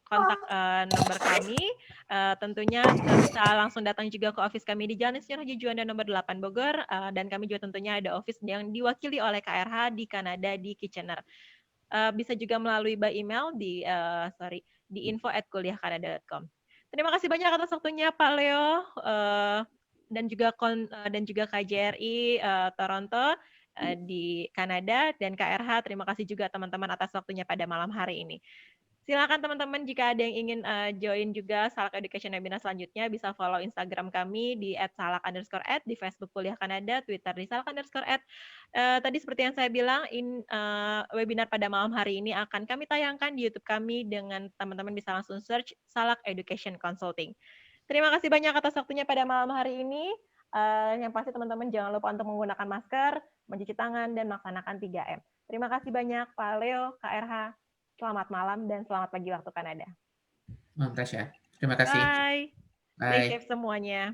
kontak nomor kami. Tentunya bisa langsung datang juga ke office kami di Jalan Insinyur Haji Juanda nomor 8 Bogor. Dan kami juga tentunya ada office yang diwakili oleh KRH di Kanada di Kitchener. Bisa juga melalui by email di info@kuliahkanada.com. Terima kasih banyak atas waktunya Pak Leo dan juga KJRI Toronto di Kanada dan KRH. Terima kasih juga teman-teman atas waktunya pada malam hari ini. Silakan teman-teman jika ada yang ingin join juga Salak Education Webinar selanjutnya bisa follow Instagram kami di @salak_ed, di Facebook Kuliah Kanada, Twitter di salak_ed. Tadi seperti yang saya bilang, webinar pada malam hari ini akan kami tayangkan di YouTube kami dengan teman-teman bisa langsung search Salak Education Consulting. Terima kasih banyak atas waktunya pada malam hari ini. Yang pasti teman-teman jangan lupa untuk menggunakan masker, mencuci tangan, dan melaksanakan 3M. Terima kasih banyak Pak Leo, KRH. Selamat malam dan selamat pagi waktu Kanada. Terima kasih. Bye. Stay Bye. safe semuanya.